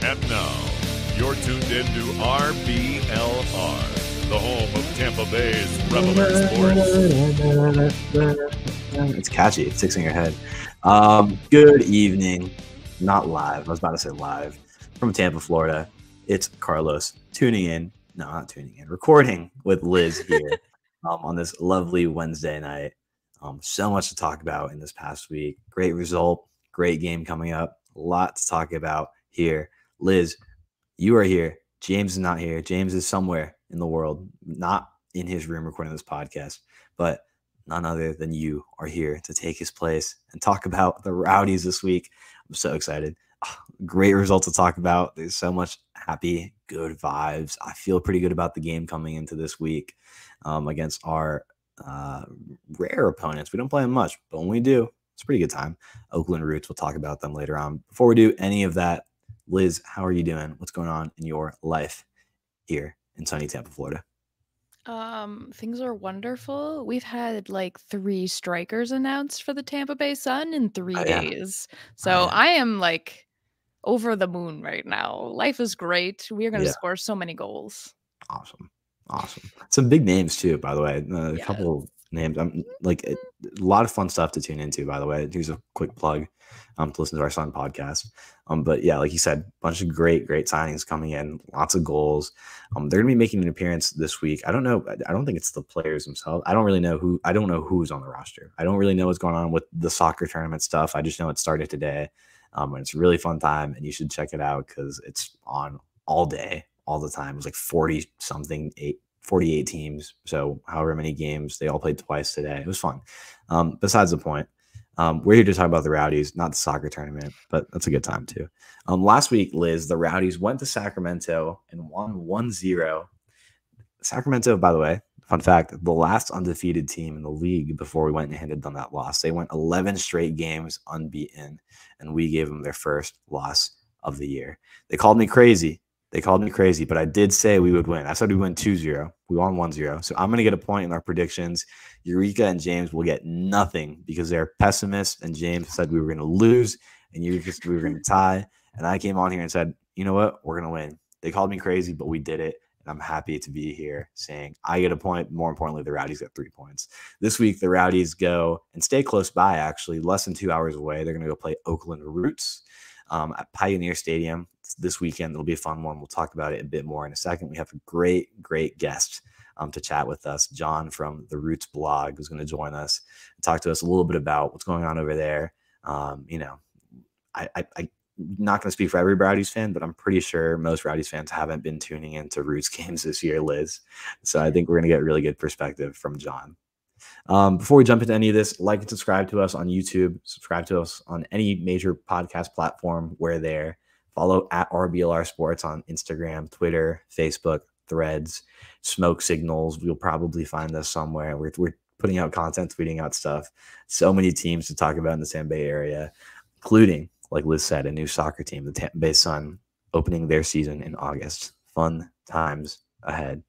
And now, you're tuned into RBLR, the home of Tampa Bay's RBLR Sports. It's catchy. It sticks in your head. Good evening. Not live. I was about to say live. From Tampa, Florida. It's Carlos tuning in. No, not tuning in. Recording with Liz here on this lovely Wednesday night. So much to talk about in this past week. Great result. Great game coming up. A lot to talk about here. Liz, you are here. James is not here. James is somewhere in the world, not in his room recording this podcast, but none other than you are here to take his place and talk about the Rowdies this week. I'm so excited. Great result to talk about. There's so much happy, good vibes. I feel pretty good about the game coming into this week against our rare opponents. We don't play them much, but when we do, it's a pretty good time. Oakland Roots, we'll talk about them later on. Before we do any of that, Liz, how are you doing? What's going on in your life here in sunny Tampa, Florida? Things are wonderful. We've had like 3 strikers announced for the Tampa Bay Sun in 3 days. So I am like over the moon right now. Life is great. We are going to score so many goals. Awesome. Some big names too, by the way. A couple names. I'm like a lot of fun stuff to tune into, by the way. Here's a quick plug to listen to our Sun podcast. But yeah, like you said, a bunch of great signings coming in, lots of goals. They're gonna be making an appearance this week. I don't know. I don't think it's the players themselves. I don't know who's on the roster. I don't really know what's going on with the soccer tournament stuff. I just know it started today. And it's a really fun time, and you should check it out because it's on all day, all the time. It was like 48 teams. So however many games, they all played twice today. It was fun. Besides the point, we're here to talk about the Rowdies, not the soccer tournament, but that's a good time too. Last week, Liz, the Rowdies went to Sacramento and won 1-0. Sacramento, by the way, fun fact, the last undefeated team in the league before we went and handed them that loss. They went 11 straight games unbeaten, and we gave them their first loss of the year. They called me crazy. But I did say we would win. I said we win 2-0. We won 1-0. So I'm going to get a point in our predictions. Eureka and James will get nothing because they're pessimists, and James said we were going to lose, and we were going to tie. And I came on here and said, you know what? We're going to win. They called me crazy, but we did it. And I'm happy to be here saying I get a point. More importantly, the Rowdies get 3 points. This week, the Rowdies go and stay close by, actually, less than 2 hours away. They're going to go play Oakland Roots at Pioneer Stadium this weekend. It'll be a fun one. We'll talk about it a bit more in a second. We have a great guest to chat with us. John from the Roots blog who's going to join us and talk to us a little bit about what's going on over there. I'm not going to speak for every Rowdies fan, but I'm pretty sure most Rowdies fans haven't been tuning into Roots games this year, Liz. So I think we're going to get really good perspective from John. Before we jump into any of this, like and subscribe to us on YouTube, subscribe to us on any major podcast platform. We're there. Follow at RBLR Sports on Instagram, Twitter, Facebook, Threads, Smoke Signals. You'll probably find us somewhere. We're putting out content, tweeting out stuff. So many teams to talk about in the Tampa Bay area, including, like Liz said, a new soccer team, the Tampa Bay Sun, opening their season in August. Fun times ahead.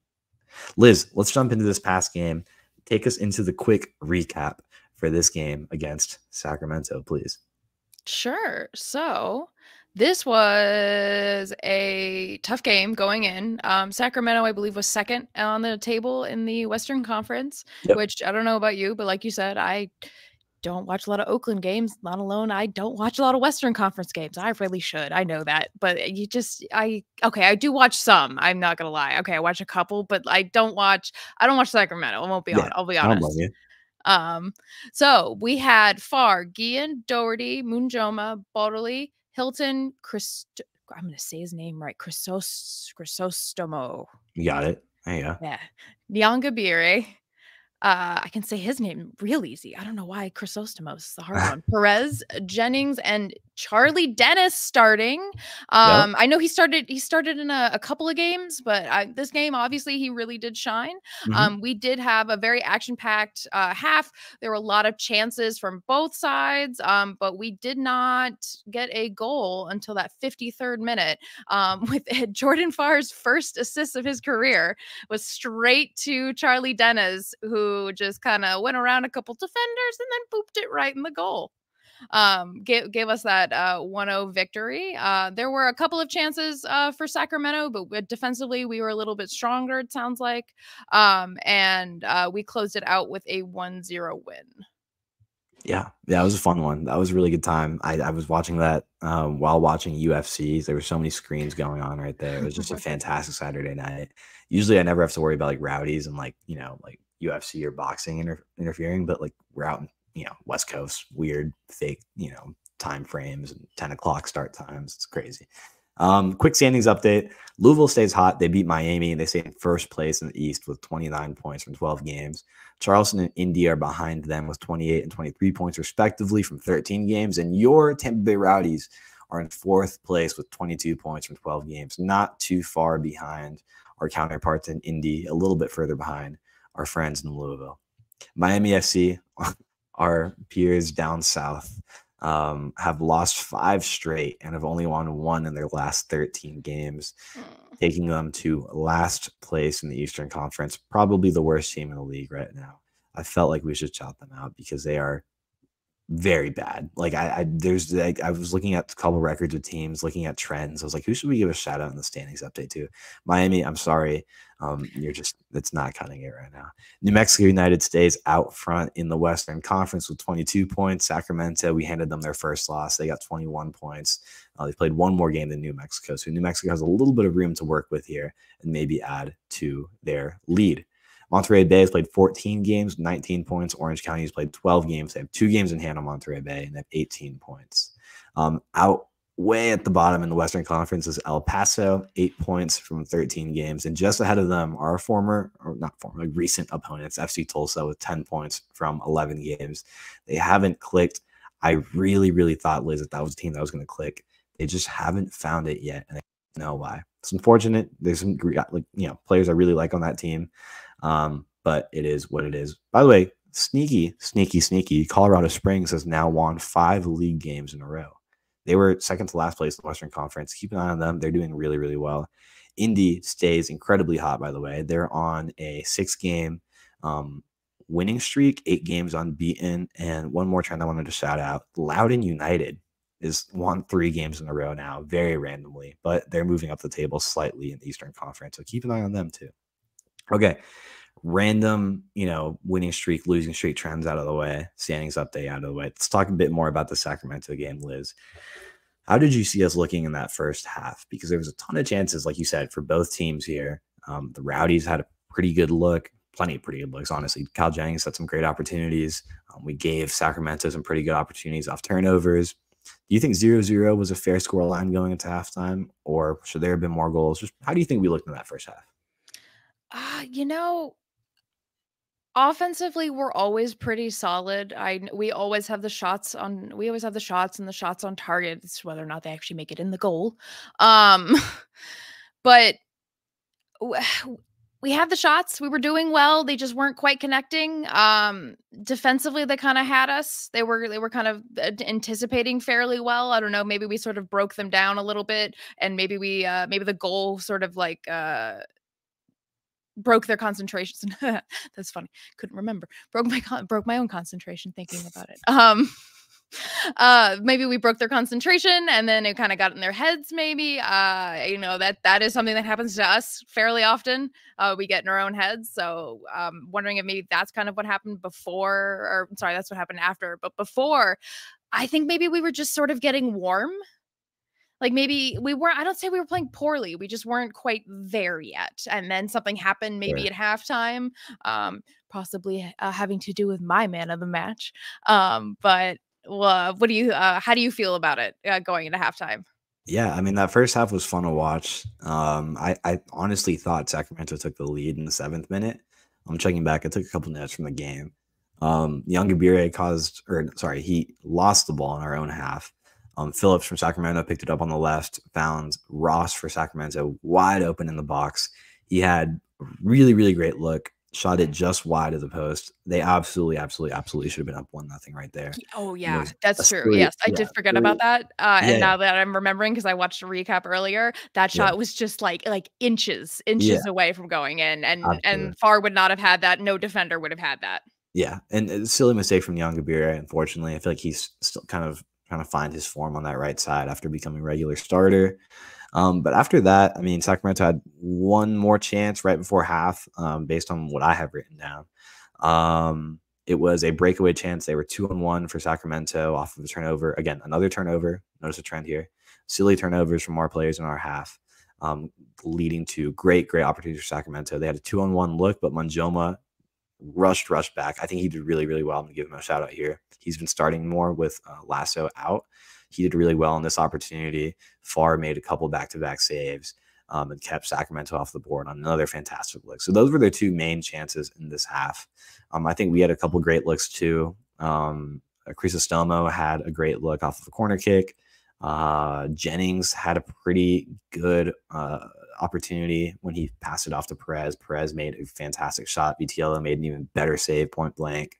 Liz, let's jump into this past game. Take us into the quick recap for this game against Sacramento, please. Sure. So this was a tough game going in. Sacramento, I believe, was second on the table in the Western Conference, which I don't know about you, but like you said, I don't watch a lot of Oakland games, let alone I don't watch a lot of Western Conference games. I really should. I know that. But I do watch some. I'm not going to lie. Okay, I watch a couple, but I don't watch Sacramento. I'll be honest. So we had Farr, Guillen, Doherty, Munjoma, Bodley, Hilton, I'm going to say his name right. Crisostomo. You got it. There you go. Yeah. Nyangabire. I can say his name real easy. I don't know why Chrysostomos is the hard one. Perez, Jennings, and Charlie Dennis starting. I know he started in a couple of games, but this game, obviously, he really did shine. We did have a very action-packed half. There were a lot of chances from both sides, but we did not get a goal until that 53rd minute. With Jordan Farr's first assist of his career was straight to Charlie Dennis, who just kind of went around a couple defenders and then booped it right in the goal. gave us that 1-0 victory. There were a couple of chances for Sacramento, but defensively we were a little bit stronger, it sounds like. And we closed it out with a 1-0 win. Yeah, it was a fun one. That was a really good time. I was watching that while watching UFC. There were so many screens going on right there. It was just a fantastic Saturday night. Usually I never have to worry about like rowdies and like, like UFC or boxing interfering, but like we're out in, West Coast, weird, fake, time frames and 10 o'clock start times. It's crazy. Quick standings update. Louisville stays hot. They beat Miami. They stay in first place in the East with 29 points from 12 games. Charleston and Indy are behind them with 28 and 23 points respectively from 13 games. And your Tampa Bay Rowdies are in fourth place with 22 points from 12 games. Not too far behind our counterparts in Indy, a little bit further behind our friends in Louisville. Miami FC, our peers down south, have lost 5 straight and have only won 1 in their last 13 games, taking them to last place in the Eastern Conference, probably the worst team in the league right now. I felt like we should shout them out because they are very bad. Like I was looking at a couple records of teams, looking at trends. I was like, who should we give a shout out in the standings update to? Miami, I'm sorry. It's not cutting it right now. New Mexico United stays out front in the Western Conference with 22 points. Sacramento, we handed them their first loss. They got 21 points. They played one more game than New Mexico. So New Mexico has a little bit of room to work with here and maybe add to their lead. Monterey Bay has played 14 games, 19 points. Orange County has played 12 games. They have 2 games in hand on Monterey Bay, and they have 18 points. Out way at the bottom in the Western Conference is El Paso, 8 points from 13 games. And just ahead of them are recent opponents, FC Tulsa, with 10 points from 11 games. They haven't clicked. I really, really thought, Liz, that was a team that was going to click. They just haven't found it yet, and I don't know why. It's unfortunate. There's some players I really like on that team. But it is what it is. By the way, sneaky, Colorado Springs has now won 5 league games in a row. They were second to last place in the Western Conference. Keep an eye on them. They're doing really, really well. Indy stays incredibly hot, by the way. They're on a 6-game winning streak, 8 games unbeaten. And one more trend I wanted to shout out, Loudoun United is won 3 games in a row now, very randomly, but they're moving up the table slightly in the Eastern Conference. So keep an eye on them too. Okay. Random, winning streak, losing streak trends out of the way, standings update out of the way. Let's talk a bit more about the Sacramento game, Liz. How did you see us looking in that first half? Because there was a ton of chances, like you said, for both teams here. The Rowdies had a pretty good look, plenty of pretty good looks, honestly. Kyle Jennings had some great opportunities. We gave Sacramento some pretty good opportunities off turnovers. Do you think 0-0 was a fair score line going into halftime, or should there have been more goals? Just how do you think we looked in that first half? Offensively, we're always pretty solid. We always have the shots and the shots on target. It's whether or not they actually make it in the goal. But we had the shots. We were doing well. They just weren't quite connecting. Defensively, they kind of had us. They were kind of anticipating fairly well. I don't know. Maybe we sort of broke them down a little bit, and maybe the goal sort of like broke their concentration. That's funny. Couldn't remember. Broke my own concentration thinking about it. Maybe we broke their concentration and then it kind of got in their heads. Maybe, that is something that happens to us fairly often. We get in our own heads. So, wondering if maybe that's kind of what happened before, or sorry, that's what happened after. But before, I think maybe we were just sort of getting warm. Like maybe I don't say we were playing poorly. We just weren't quite there yet. And then something happened maybe at halftime, possibly having to do with my man of the match. But how do you feel about it going into halftime? Yeah, I mean, that first half was fun to watch. I honestly thought Sacramento took the lead in the 7th minute. I'm checking back. I took a couple minutes from the game. Younger he lost the ball in our own half. Phillips from Sacramento picked it up on the left, found Ross for Sacramento wide open in the box. He had a really, really great look, shot it just wide of the post. They absolutely should have been up 1-0 right there. Oh, yeah, that's true. Yes, I did forget about that. And now that I'm remembering, because I watched a recap earlier, that shot was just like inches away from going in. And Farr would not have had that. No defender would have had that. Yeah, and a silly mistake from Yangabire, unfortunately. I feel like he's still kind of trying to find his form on that right side after becoming a regular starter. But after that, I mean, Sacramento had one more chance right before half, based on what I have written down. It was a breakaway chance. They were 2-on-1 for Sacramento off of a turnover. Again, another turnover. Notice a trend here. Silly turnovers from our players in our half, leading to great opportunities for Sacramento. They had a 2-on-1 look, but Manjoma rushed back. I think he did really well. I'm going to give him a shout out here. He's been starting more with Lasso out. He did really well in this opportunity. Farr made a couple back-to-back saves, and kept Sacramento off the board on another fantastic look. So those were their two main chances in this half. I think we had a couple great looks too. Crisostomo had a great look off of a corner kick. Jennings had a pretty good opportunity when he passed it off to Perez. Perez made a fantastic shot. Vitiello made an even better save, point blank.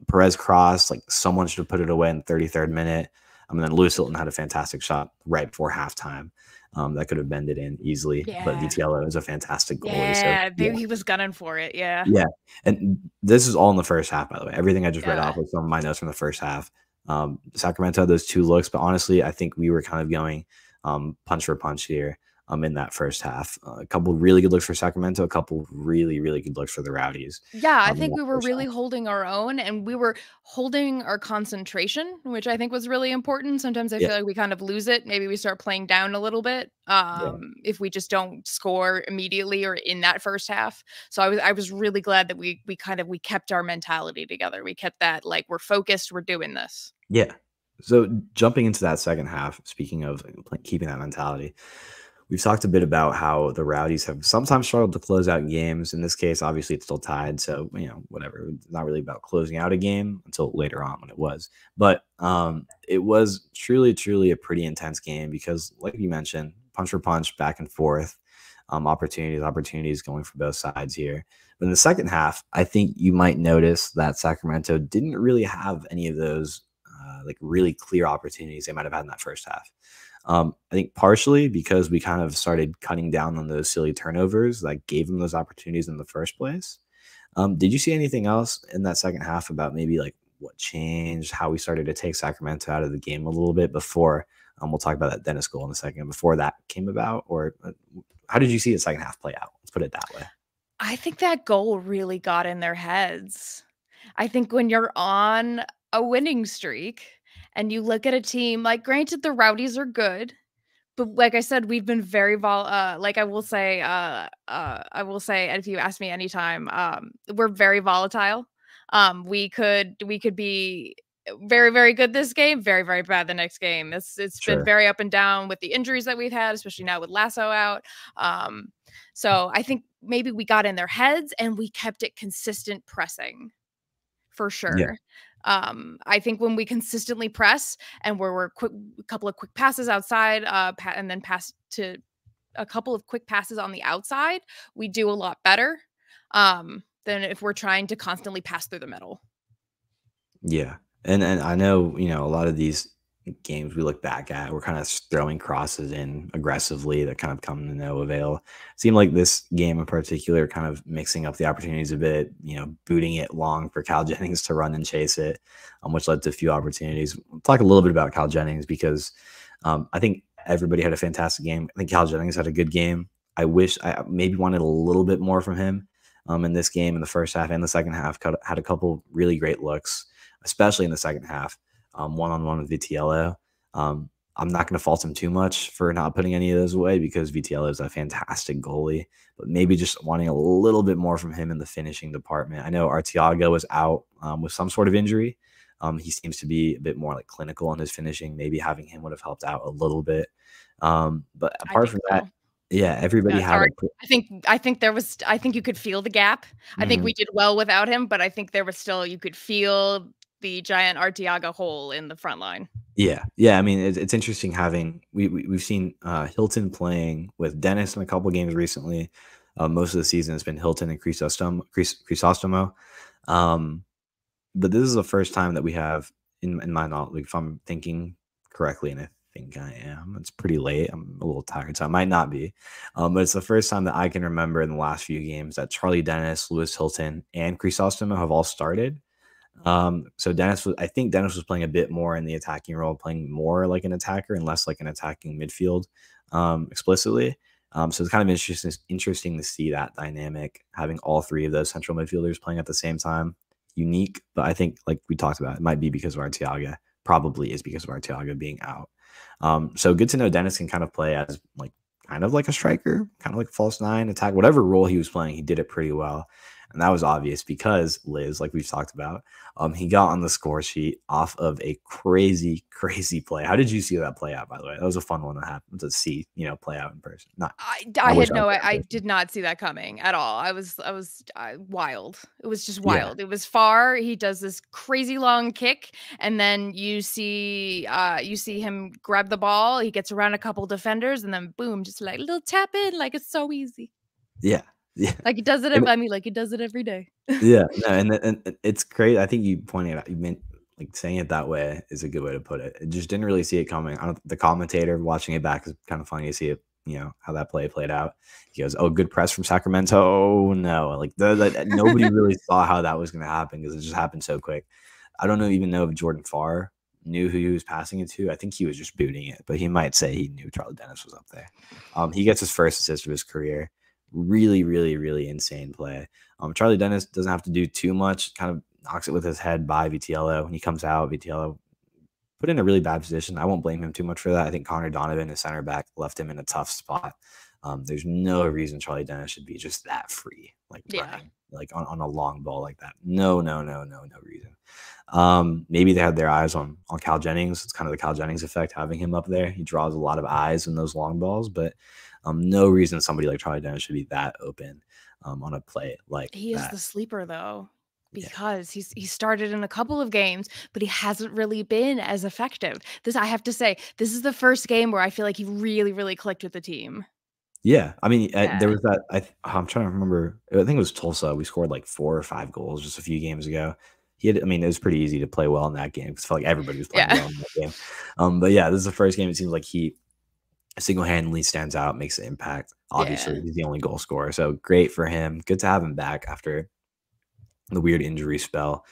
Perez crossed, like someone should have put it away in the 33rd minute. And then Lewis Hilton had a fantastic shot right before halftime. That could have bended in easily, but Vitiello is a fantastic goalie. Yeah, he was gunning for it. Yeah. And this is all in the first half, by the way. Everything I just read off was some of my notes from the first half. Sacramento had those two looks, but honestly, I think we were kind of going punch for punch here in that first half. A couple really good looks for Sacramento, a couple really good looks for the Rowdies. Yeah, I think we were really holding our own, and we were holding our concentration, which I think was really important. Sometimes I feel like we kind of lose it. Maybe we start playing down a little bit if we just don't score immediately or in that first half. So I was really glad that we kept our mentality together. We kept that, like, we're focused, we're doing this. Yeah. So jumping into that second half, speaking of keeping that mentality, we've talked a bit about how the Rowdies have sometimes struggled to close out games. In this case, obviously, it's still tied. So, whatever. It's not really about closing out a game until later on when it was. But it was truly a pretty intense game because, like you mentioned, punch for punch, back and forth, opportunities going for both sides here. But in the second half, I think you might notice that Sacramento didn't really have any of those really clear opportunities they might have had in that first half. I think partially because we kind of started cutting down on those silly turnovers that gave them those opportunities in the first place. Did you see anything else in that second half about maybe like what changed, how we started to take Sacramento out of the game a little bit before? We'll talk about that Dennis goal in a second. Before that came about, or how did you see the second half play out? Let's put it that way. I think that goal really got in their heads. I think when you're on a winning streak and you look at a team, like, granted, the Rowdies are good, but like I said, we've been very I will say, and if you ask me anytime, we're very volatile. We could be very good this game, very bad the next game. It's been very up and down with the injuries that we've had, especially now with Lasso out. So I think maybe we got in their heads and we kept it consistent pressing for sure. Yeah. I think when we consistently press and we're a couple of quick passes outside, and then pass to a couple of quick passes on the outside, we do a lot better than if we're trying to constantly pass through the middle. Yeah. And I know, a lot of these games we look back at, we're kind of throwing crosses in aggressively that kind of come to no avail. It seemed like this game in particular, kind of mixing up the opportunities a bit, booting it long for Cal Jennings to run and chase it, which led to a few opportunities. We'll talk a little bit about Cal Jennings because I think everybody had a fantastic game. I think Cal Jennings had a good game. I wish I maybe wanted a little bit more from him in this game in the first half and the second half. Had a couple really great looks, especially in the second half. One-on-one with Vitiello. I'm not going to fault him too much for not putting any of those away because Vitiello is a fantastic goalie, but maybe just wanting a little bit more from him in the finishing department. I know Arteaga was out with some sort of injury. He seems to be a bit more like clinical in his finishing. Maybe having him would have helped out a little bit. But apart from that, everybody had. I think you could feel the gap. I think we did well without him, but I think there was still, you could feel the giant Arteaga hole in the front line. Yeah. I mean, it's interesting having we've seen Hilton playing with Dennis in a couple games recently. Most of the season has been Hilton and Crisostomo. But this is the first time that we have, in my knowledge, if I'm thinking correctly, and I think I am. It's pretty late. I'm a little tired, so I might not be. But it's the first time that I can remember in the last few games that Charlie Dennis, Lewis Hilton, and Chrysostome have all started. So I think Dennis was playing a bit more in the attacking role, playing more like an attacker and less like an attacking midfield, explicitly. So it's kind of interesting to see that dynamic, having all three of those central midfielders playing at the same time. Unique, but I think, like we talked about, it might be because of Arteaga. Probably is because of Arteaga being out. So good to know Dennis can kind of play as kind of like a striker, kind of like a false nine, attack, whatever role he was playing, he did it pretty well. And that was obvious because Liz, like we've talked about, he got on the score sheet off of a crazy, crazy play. How did you see that play out, by the way? That was a fun one to see, play out in person. I did not see that coming at all. I was wild. It was just wild. Yeah. It was far. He does this crazy long kick, and then you see him grab the ball. He gets around a couple defenders, and then boom, just like a little tap in, like it's so easy. Yeah. Yeah, like he does it. Like he does it every day. Yeah, no, and it's great. I think you pointed out. You meant like saying it that way is a good way to put it. It just didn't really see it coming. The commentator watching it back is kind of funny to see it. How that play played out. He goes, "Oh, good press from Sacramento." Oh no, like nobody really saw how that was going to happen because it just happened so quick. I don't even know if Jordan Farr knew who he was passing it to. I think he was just booting it, but he might say he knew Charlie Dennis was up there. He gets his first assist of his career. Really, really, really insane play. Charlie Dennis doesn't have to do too much, kind of knocks it with his head by Vitiello. When he comes out, Vitiello put in a really bad position. I won't blame him too much for that. I think Connor Donovan, his center back, left him in a tough spot. There's no reason Charlie Dennis should be just that free, running, on a long ball like that. No reason. Maybe they had their eyes on Cal Jennings. It's kind of the Cal Jennings effect, having him up there. He draws a lot of eyes in those long balls, but no reason somebody like Charlie Dennis should be that open on a play like he that. Is the sleeper though, because he started in a couple of games, but he hasn't really been as effective. I have to say, this is the first game where I feel like he really, really clicked with the team. Yeah, I mean, there was that. I'm trying to remember. I think it was Tulsa. We scored like 4 or 5 goals just a few games ago. It was pretty easy to play well in that game because I felt like everybody was playing well in that game. But yeah, this is the first game. It seems like he single-handedly stands out, makes an impact. Obviously, he's the only goal scorer, so great for him. Good to have him back after the weird injury spell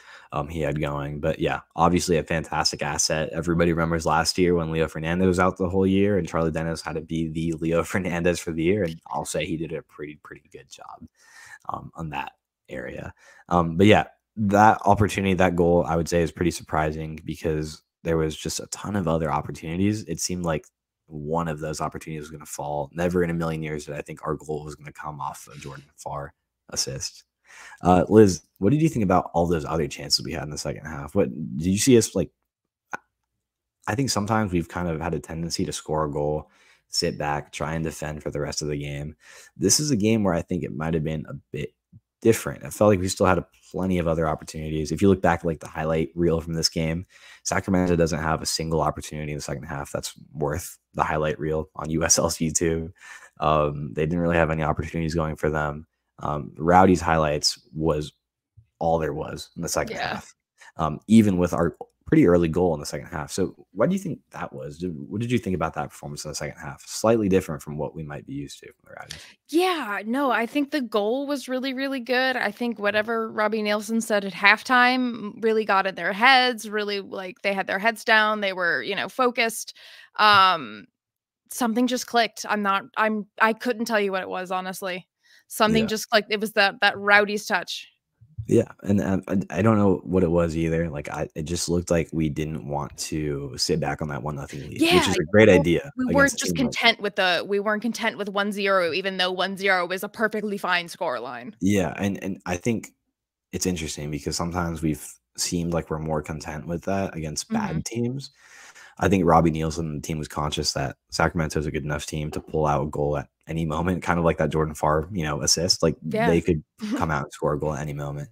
he had going. But yeah, obviously a fantastic asset. Everybody remembers last year when Leo Fernandez was out the whole year, and Charlie Dennis had to be the Leo Fernandez for the year, and I'll say he did a pretty good job on that area. But yeah, that opportunity, that goal, I would say is pretty surprising because there was just a ton of other opportunities. It seemed like one of those opportunities was going to fall. Never in a million years did I think our goal was going to come off a Jordan Farr assist. Liz, what did you think about all those other chances we had in the second half? What did you see us like? I think sometimes we've kind of had a tendency to score a goal, sit back, try and defend for the rest of the game. This is a game where I think it might have been a bit different. I felt like we still had plenty of other opportunities. If you look back like the highlight reel from this game, Sacramento doesn't have a single opportunity in the second half that's worth the highlight reel on USL's YouTube. They didn't really have any opportunities going for them. Rowdies highlights was all there was in the second half, even with our pretty early goal in the second half. So what do you think that was? What did you think about that performance in the second half? Slightly different from what we might be used to from the Rowdies. Yeah, no, I think the goal was really, really good. I think whatever Robbie Nielsen said at halftime really got in their heads, really like they had their heads down. They were, focused. Something just clicked. I couldn't tell you what it was, honestly. Something just clicked. It was that Rowdies touch. Yeah, and I don't know what it was either. Like it just looked like we didn't want to sit back on that 1-0 lead, which is a great idea. We weren't just content with 1-0, even though 1-0 is a perfectly fine scoreline. Yeah, and I think it's interesting because sometimes we've seemed like we're more content with that against bad teams. I think Robbie Nielsen and the team was conscious that Sacramento is a good enough team to pull out a goal at any moment, kind of like that Jordan Farr, assist. Like they could come out and score a goal at any moment.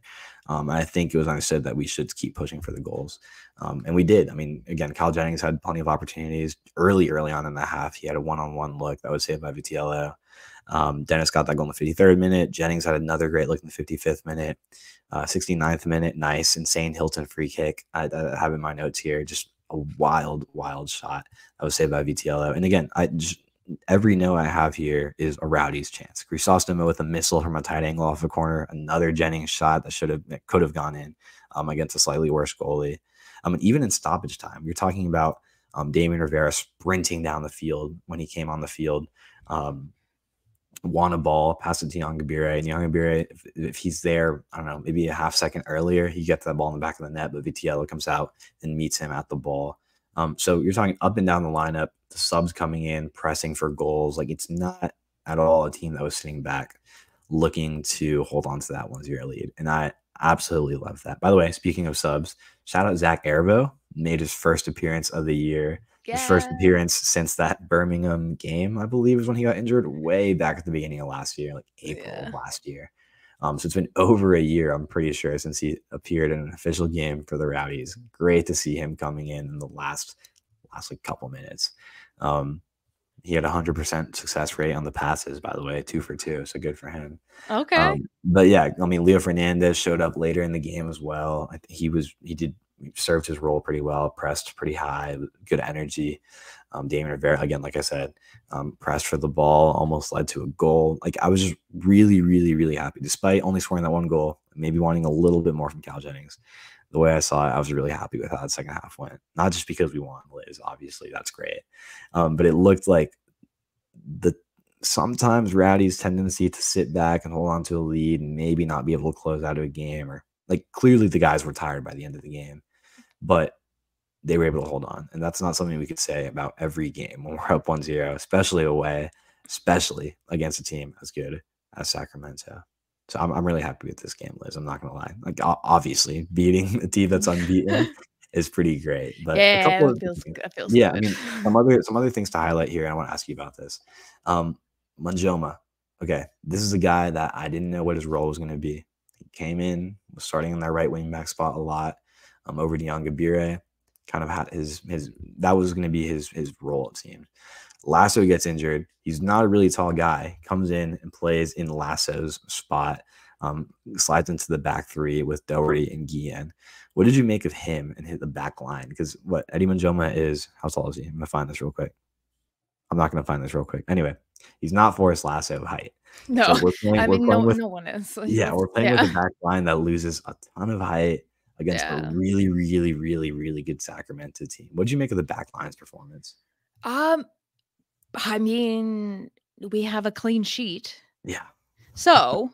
And I think it was understood that we should keep pushing for the goals. And we did. I mean, again, Cal Jennings had plenty of opportunities early on in the half. He had a one-on-one look that was saved by Vitiello. Dennis got that goal in the 53rd minute. Jennings had another great look in the 55th minute. 69th minute, nice, insane Hilton free kick. I have in my notes here, just a wild, wild shot that was saved by VTLO. And again, every no I have here is a Rowdies chance. Chrysostom with a missile from a tight angle off the corner, another Jennings shot that could have gone in against a slightly worse goalie. And even in stoppage time, you're talking about Damian Rivera sprinting down the field when he came on the field. Won a ball, pass it to Yangabire, and Yangabire, if he's there, I don't know, maybe a half second earlier, he gets that ball in the back of the net, but Vitiello comes out and meets him at the ball. So you're talking up and down the lineup, the subs coming in, pressing for goals. Like, it's not at all a team that was sitting back looking to hold on to that 1-0 lead. And I absolutely love that. By the way, speaking of subs, shout out Zach Erbo, made his first appearance of the year. His first appearance since that Birmingham game, I believe, is when he got injured way back at the beginning of last year, like April of last year. So it's been over a year, I'm pretty sure, since he appeared in an official game for the Rowdies. Great to see him coming in the last like couple minutes. He had 100% success rate on the passes, by the way, 2 for 2. So good for him. Okay. But yeah, I mean, Leo Fernandez showed up later in the game as well. I think he served his role pretty well, pressed pretty high, good energy. Damian Rivera, again, like I said, pressed for the ball, almost led to a goal. Like, I was just really, really, really happy, despite only scoring that 1 goal, maybe wanting a little bit more from Cal Jennings. The way I saw it, I was really happy with how that second half went. Not just because we won, Liz, obviously, that's great. But it looked like sometimes Rowdy's tendency to sit back and hold on to a lead and maybe not be able to close out of a game, or like, clearly the guys were tired by the end of the game, but they were able to hold on. And that's not something we could say about every game when we're up 1-0, especially away, especially against a team as good as Sacramento. So I'm really happy with this game, Liz. I'm not going to lie. Like, obviously, beating a team that's unbeaten is pretty great. But yeah, a couple that feels good. I mean, some other things to highlight here, and I want to ask you about this. Manjoma. Okay, this is a guy that I didn't know what his role was going to be. He came in, was starting in that right wing back spot a lot. Over to Yangabire, kind of had that was going to be his role, it seemed. Lasso gets injured. He's not a really tall guy. Comes in and plays in Lasso's spot. Slides into the back 3 with Doherty and Guillen. What did you make of him and hit the back line? Because Eddie Manjoma is, how tall is he? I'm going to find this real quick. I'm not going to find this real quick. Anyway, he's not Forrest Lasso height. No, so no one is. Yeah, we're playing with a back line that loses a ton of height against a really, really, really, really good Sacramento team. What did you make of the back line's performance? I mean, we have a clean sheet. Yeah. So,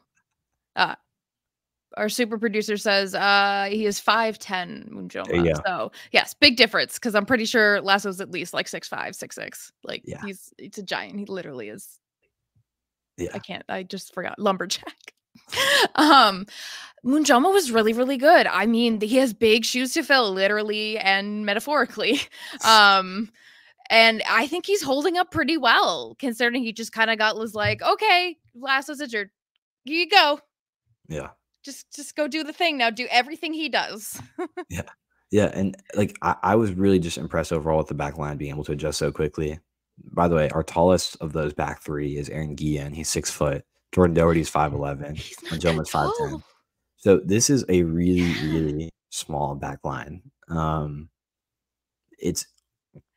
our super producer says he is 5'10", Manjoma. So, yes, big difference, because I'm pretty sure Lasso's at least like 6'5", 6'6". Like, it's a giant. He literally is. Yeah. I just forgot. Lumberjack. Manjoma was really, really good. I mean, he has big shoes to fill, literally and metaphorically. And I think he's holding up pretty well, considering he just kind of was like, okay, Lasso's injured. Here you go. Yeah. Just go do the thing now. Do everything he does. Yeah. Yeah. And like, I was really just impressed overall with the back line being able to adjust so quickly. By the way, our tallest of those back 3 is Aaron Guillen. He's 6 foot. Jordan Doherty's 5'11". Manjoma's 5'10". So this is a really, really small back line. It's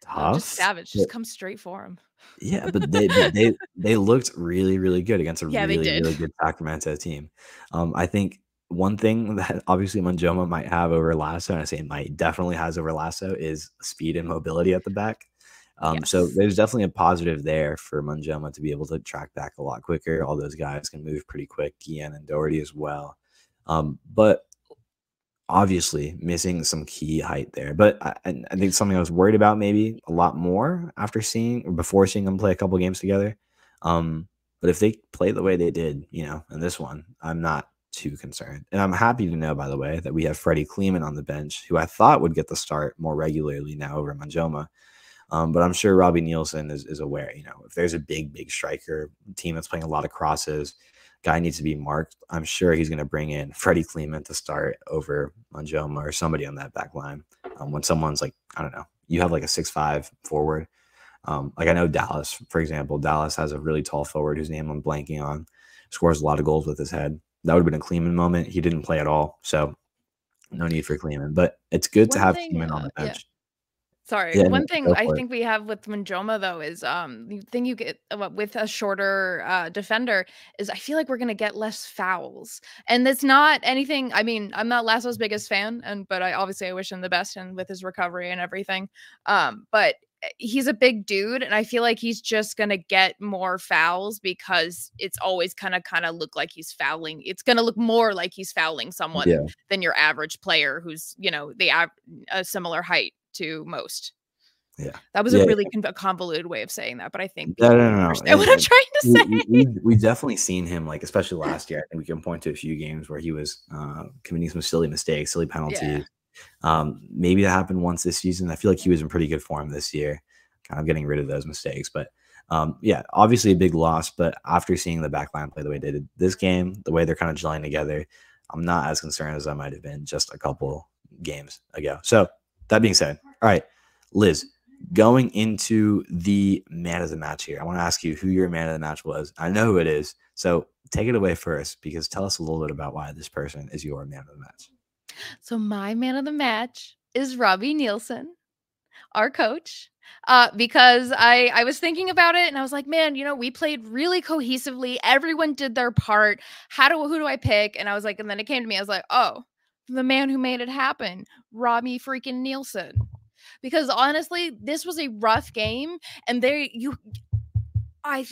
tough. Just savage. Just come straight for him. Yeah, but they looked really, really good against a really, really good Sacramento team. I think one thing that obviously Manjoma might have over Lasso, and I say might, definitely has over Lasso, is speed and mobility at the back. So there's definitely a positive there for Manjoma to be able to track back a lot quicker. All those guys can move pretty quick, Guillen and Doherty as well. But obviously missing some key height there. But I think something I was worried about maybe a lot more before seeing them play a couple games together. But if they play the way they did, in this one, I'm not too concerned. And I'm happy to know, by the way, that we have Freddie Kleeman on the bench, who I thought would get the start more regularly now over Manjoma. But I'm sure Robbie Nielsen is aware, if there's a big striker team that's playing a lot of crosses, guy needs to be marked, I'm sure he's going to bring in Freddie Kleeman to start over Manjoma or somebody on that back line. When someone's like, I don't know, you have like a 6'5" forward. Like I know Dallas, for example, Dallas has a really tall forward whose name I'm blanking on, scores a lot of goals with his head. That would have been a Kleeman moment. He didn't play at all. So no need for Kleeman, but it's good to have Kleeman on the bench. Sorry. Yeah, One no, thing go I for it. think we have with Manjoma though is the thing you get with a shorter defender is I feel like we're gonna get less fouls. And that's not anything. I mean, I'm not Lasso's biggest fan, and but I wish him the best and with his recovery and everything. But he's a big dude, and I feel like he's just gonna get more fouls because it's always kind of look like he's fouling. It's gonna look more like he's fouling someone Yeah, than your average player who's a similar height to most. yeah, That was a yeah. really convoluted way of saying that, but I think No, people no, no, no. understand what I'm trying to say. We definitely seen him, like, especially last year. I think we can point to a few games where he was committing some silly mistakes, silly Yeah. penalties. Maybe that happened once this season. I feel like he was in pretty good form this year, kind of getting rid of those mistakes. But yeah, obviously a big loss. But after seeing the back line play the way they did this game, the way they're kind of gelling together, I'm not as concerned as I might have been just a couple games ago. So that being said, all right, Liz, going into the man of the match here, I want to ask you who your man of the match was. I know who it is. So take it away first, because tell us a little bit about why this person is your man of the match. So my man of the match is Robbie Nielsen, our coach. Because I was thinking about it and I was like, man, we played really cohesively. Everyone did their part. Who do I pick? And I was like, and then it came to me. I was like, oh, the man who made it happen, Robbie freaking Nielsen. Because honestly, this was a rough game, and I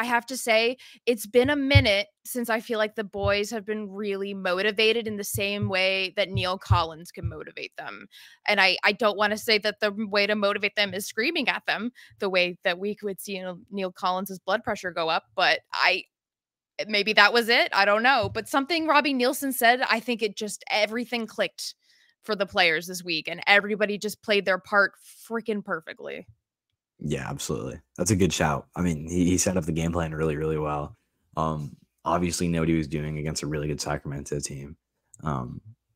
have to say it's been a minute since I feel like the boys have been really motivated in the same way that Neil Collins can motivate them. And I don't want to say that the way to motivate them is screaming at them the way that we could see Neil Collins's blood pressure go up, but maybe that was it. I don't know. But something Robbie Nielsen said, I think everything clicked for the players this week, and everybody just played their part freaking perfectly. Yeah, absolutely. That's a good shout. I mean, he set up the game plan really, really well. Obviously knew what he was doing against a really good Sacramento team.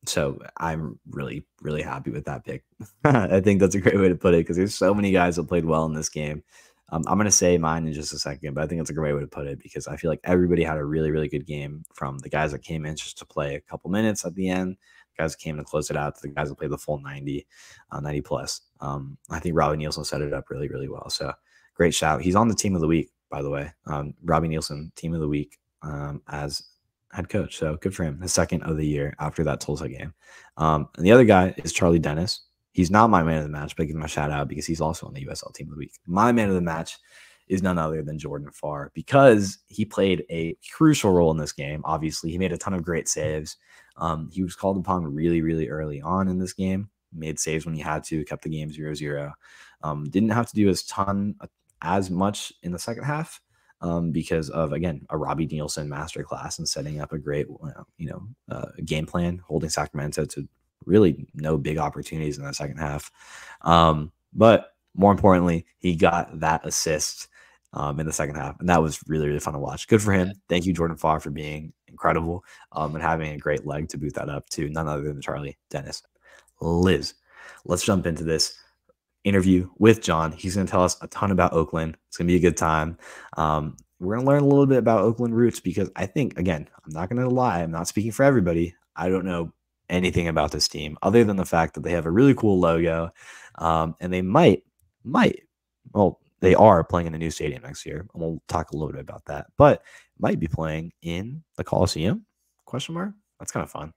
So I'm really, really happy with that pick. I think that's a great way to put it, because there's so many guys that played well in this game. I'm going to say mine in just a second, but I think that's a great way to put it, because I feel like everybody had a really, really good game, from the guys that came in just to play a couple minutes at the end, guys that came to close it out, to the guys that played the full 90 plus. I think Robbie Nielsen set it up really, really well. So great shout. He's on the team of the week, by the way. Robbie Nielsen, team of the week as head coach. So good for him. His second of the year after that Tulsa game. And the other guy is Charlie Dennis. He's not my man of the match, but I give him a shout out because he's also on the USL team of the week. My man of the match is none other than Jordan Farr, because he played a crucial role in this game. Obviously, he made a ton of great saves. He was called upon really, really early on in this game. Made saves when he had to, kept the game 0-0. Didn't have to do as much in the second half because of, again, a Robbie Nielsen masterclass and setting up a great, game plan, holding Sacramento to really no big opportunities in the second half. But more importantly, he got that assist in the second half, and that was really, really fun to watch. Good for him. Thank you, Jordan Farr, for being incredible and having a great leg to boot that up to none other than Charlie Dennis. Liz, let's jump into this interview with John. He's going to tell us a ton about Oakland. It's going to be a good time. We're going to learn a little bit about Oakland Roots, because I think, again, I'm not going to lie, I'm not speaking for everybody. I don't know anything about this team other than the fact that they have a really cool logo, and they they are playing in a new stadium next year, and we'll talk a little bit about that, but might be playing in the Coliseum? ? That's kind of fun.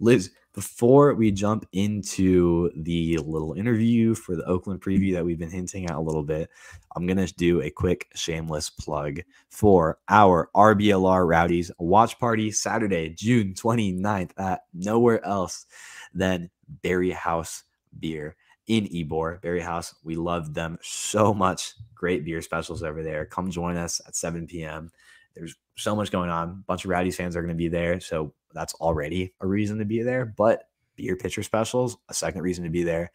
Liz, before we jump into the little interview for the Oakland preview that we've been hinting at a little bit, I'm going to do a quick shameless plug for our RBLR Rowdies watch party Saturday, June 29th at nowhere else than Berry House Beer in Ybor. Berry House, we love them so much. Great beer specials over there. Come join us at 7 p.m. There's so much going on. A bunch of Rowdies fans are going to be there, so that's already a reason to be there. But beer pitcher specials, a second reason to be there.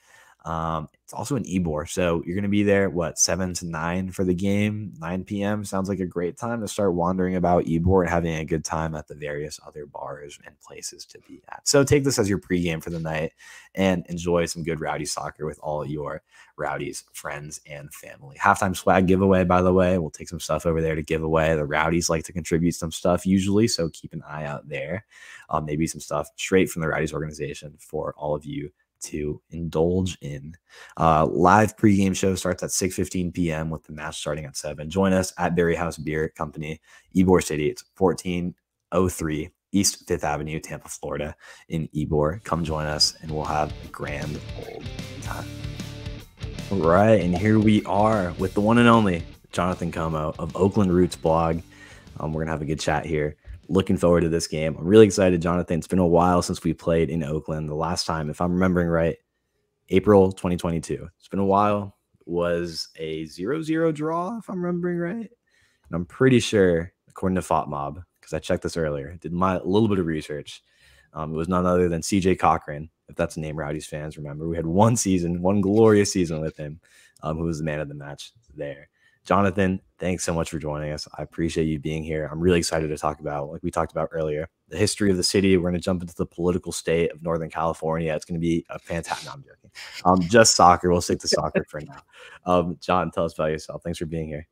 It's also an Ybor, so you're going to be there, 7 to 9 for the game, 9 p.m. Sounds like a great time to start wandering about Ybor and having a good time at the various other bars and places to be at. So take this as your pregame for the night and enjoy some good Rowdy soccer with all your Rowdies, friends, and family. Halftime swag giveaway, by the way. We'll take some stuff over there to give away. The Rowdies like to contribute some stuff usually, so keep an eye out there. Maybe some stuff straight from the Rowdies organization for all of you to indulge in. Live pregame show starts at 6:15 p.m. with the match starting at 7. Join us at Berry House Beer Company, Ybor City. It's 1403 East 5th Avenue, Tampa, Florida, in Ybor. Come join us, and we'll have a grand old time. All right, and here we are with the one and only Jonathan Como of Oakland Roots blog. We're going to have a good chat here. Looking forward to this game. I'm really excited, Jonathan. It's been a while since we played in Oakland. The last time, if I'm remembering right, April 2022. It's been a while. It was a 0-0 draw, if I'm remembering right. And I'm pretty sure, according to FOTMob, because I checked this earlier, did a little bit of research. It was none other than CJ Cochran, if that's a name Rowdies fans remember. We had one glorious season with him, who was the man of the match there. Jonathan, thanks so much for joining us. I appreciate you being here. I'm really excited to talk about, like we talked about earlier, the history of the city. We're going to jump into the political state of Northern California. It's going to be a fantastic. No, I'm joking. Just soccer. We'll stick to soccer for now. John, tell us about yourself. Thanks for being here.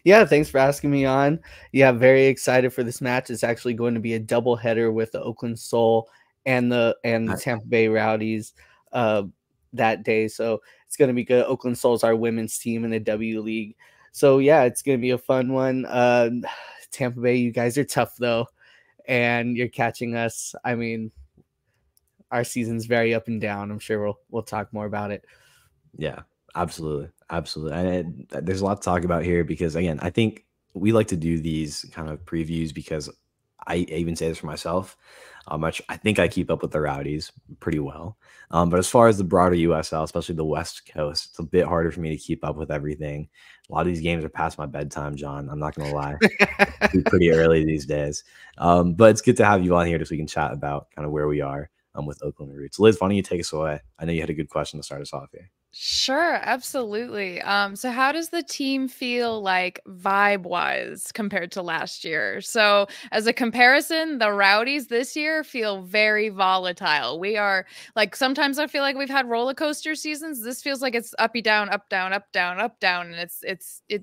Yeah, thanks for asking me on. Yeah, very excited for this match. It's actually going to be a doubleheader with the Oakland Soul and the Tampa Bay Rowdies that day. So it's going to be good. Oakland Soul's our women's team in the W League. So yeah, it's going to be a fun one. Tampa Bay, you guys are tough though, and you're catching us. I mean, our season's very up and down. I'm sure we'll talk more about it. Yeah, absolutely. And there's a lot to talk about here because, again, I think we like to do these kind of previews because I even say this for myself. I think I keep up with the Rowdies pretty well. But as far as the broader USL, especially the West Coast, it's a bit harder for me to keep up with everything. A lot of these games are past my bedtime, John. I'm not going to lie. It's pretty early these days. But it's good to have you on here so we can chat about kind of where we are with Oakland Roots. Liz, why don't you take us away? I know you had a good question to start us off here. Sure, absolutely. So how does the team feel like vibe-wise compared to last year? So as a comparison, the Rowdies this year feel very volatile. We are like, sometimes I feel like we've had roller coaster seasons. This feels like it's uppy down, up, down, up, down, up, down. And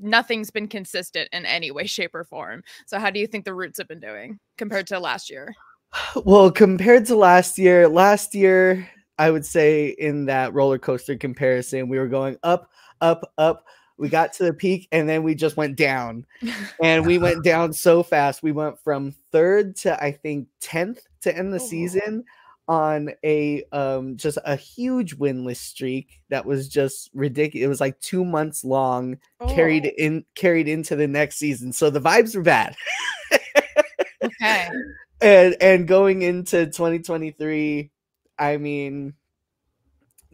nothing's been consistent in any way, shape, or form. So how do you think the Roots have been doing compared to last year? Well, compared to last year, I would say in that roller coaster comparison, we were going up, up, up. We got to the peak and then we just went down. And we went down so fast. We went from 3rd to, I think, 10th to end the season on a just a huge winless streak that was just ridiculous. It was like 2 months long, carried into the next season. So the vibes were bad. Okay. And going into 2023, I mean,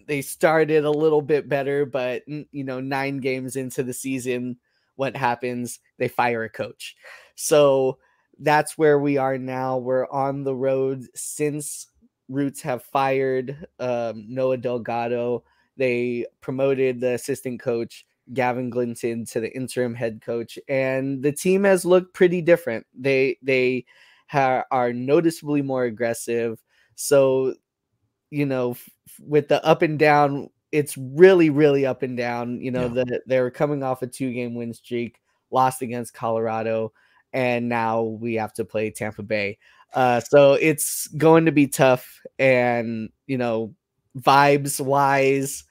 they started a little bit better, but 9 games into the season, what happens? They fire a coach. So that's where we are now. We're on the road since Roots have fired Noah Delgado. They promoted the assistant coach, Gavin Glinton, to the interim head coach, and the team has looked pretty different. They are noticeably more aggressive. So, with the up and down, it's really, really up and down. They were coming off a 2-game win streak, lost against Colorado, and now we have to play Tampa Bay. So it's going to be tough, and vibes wise,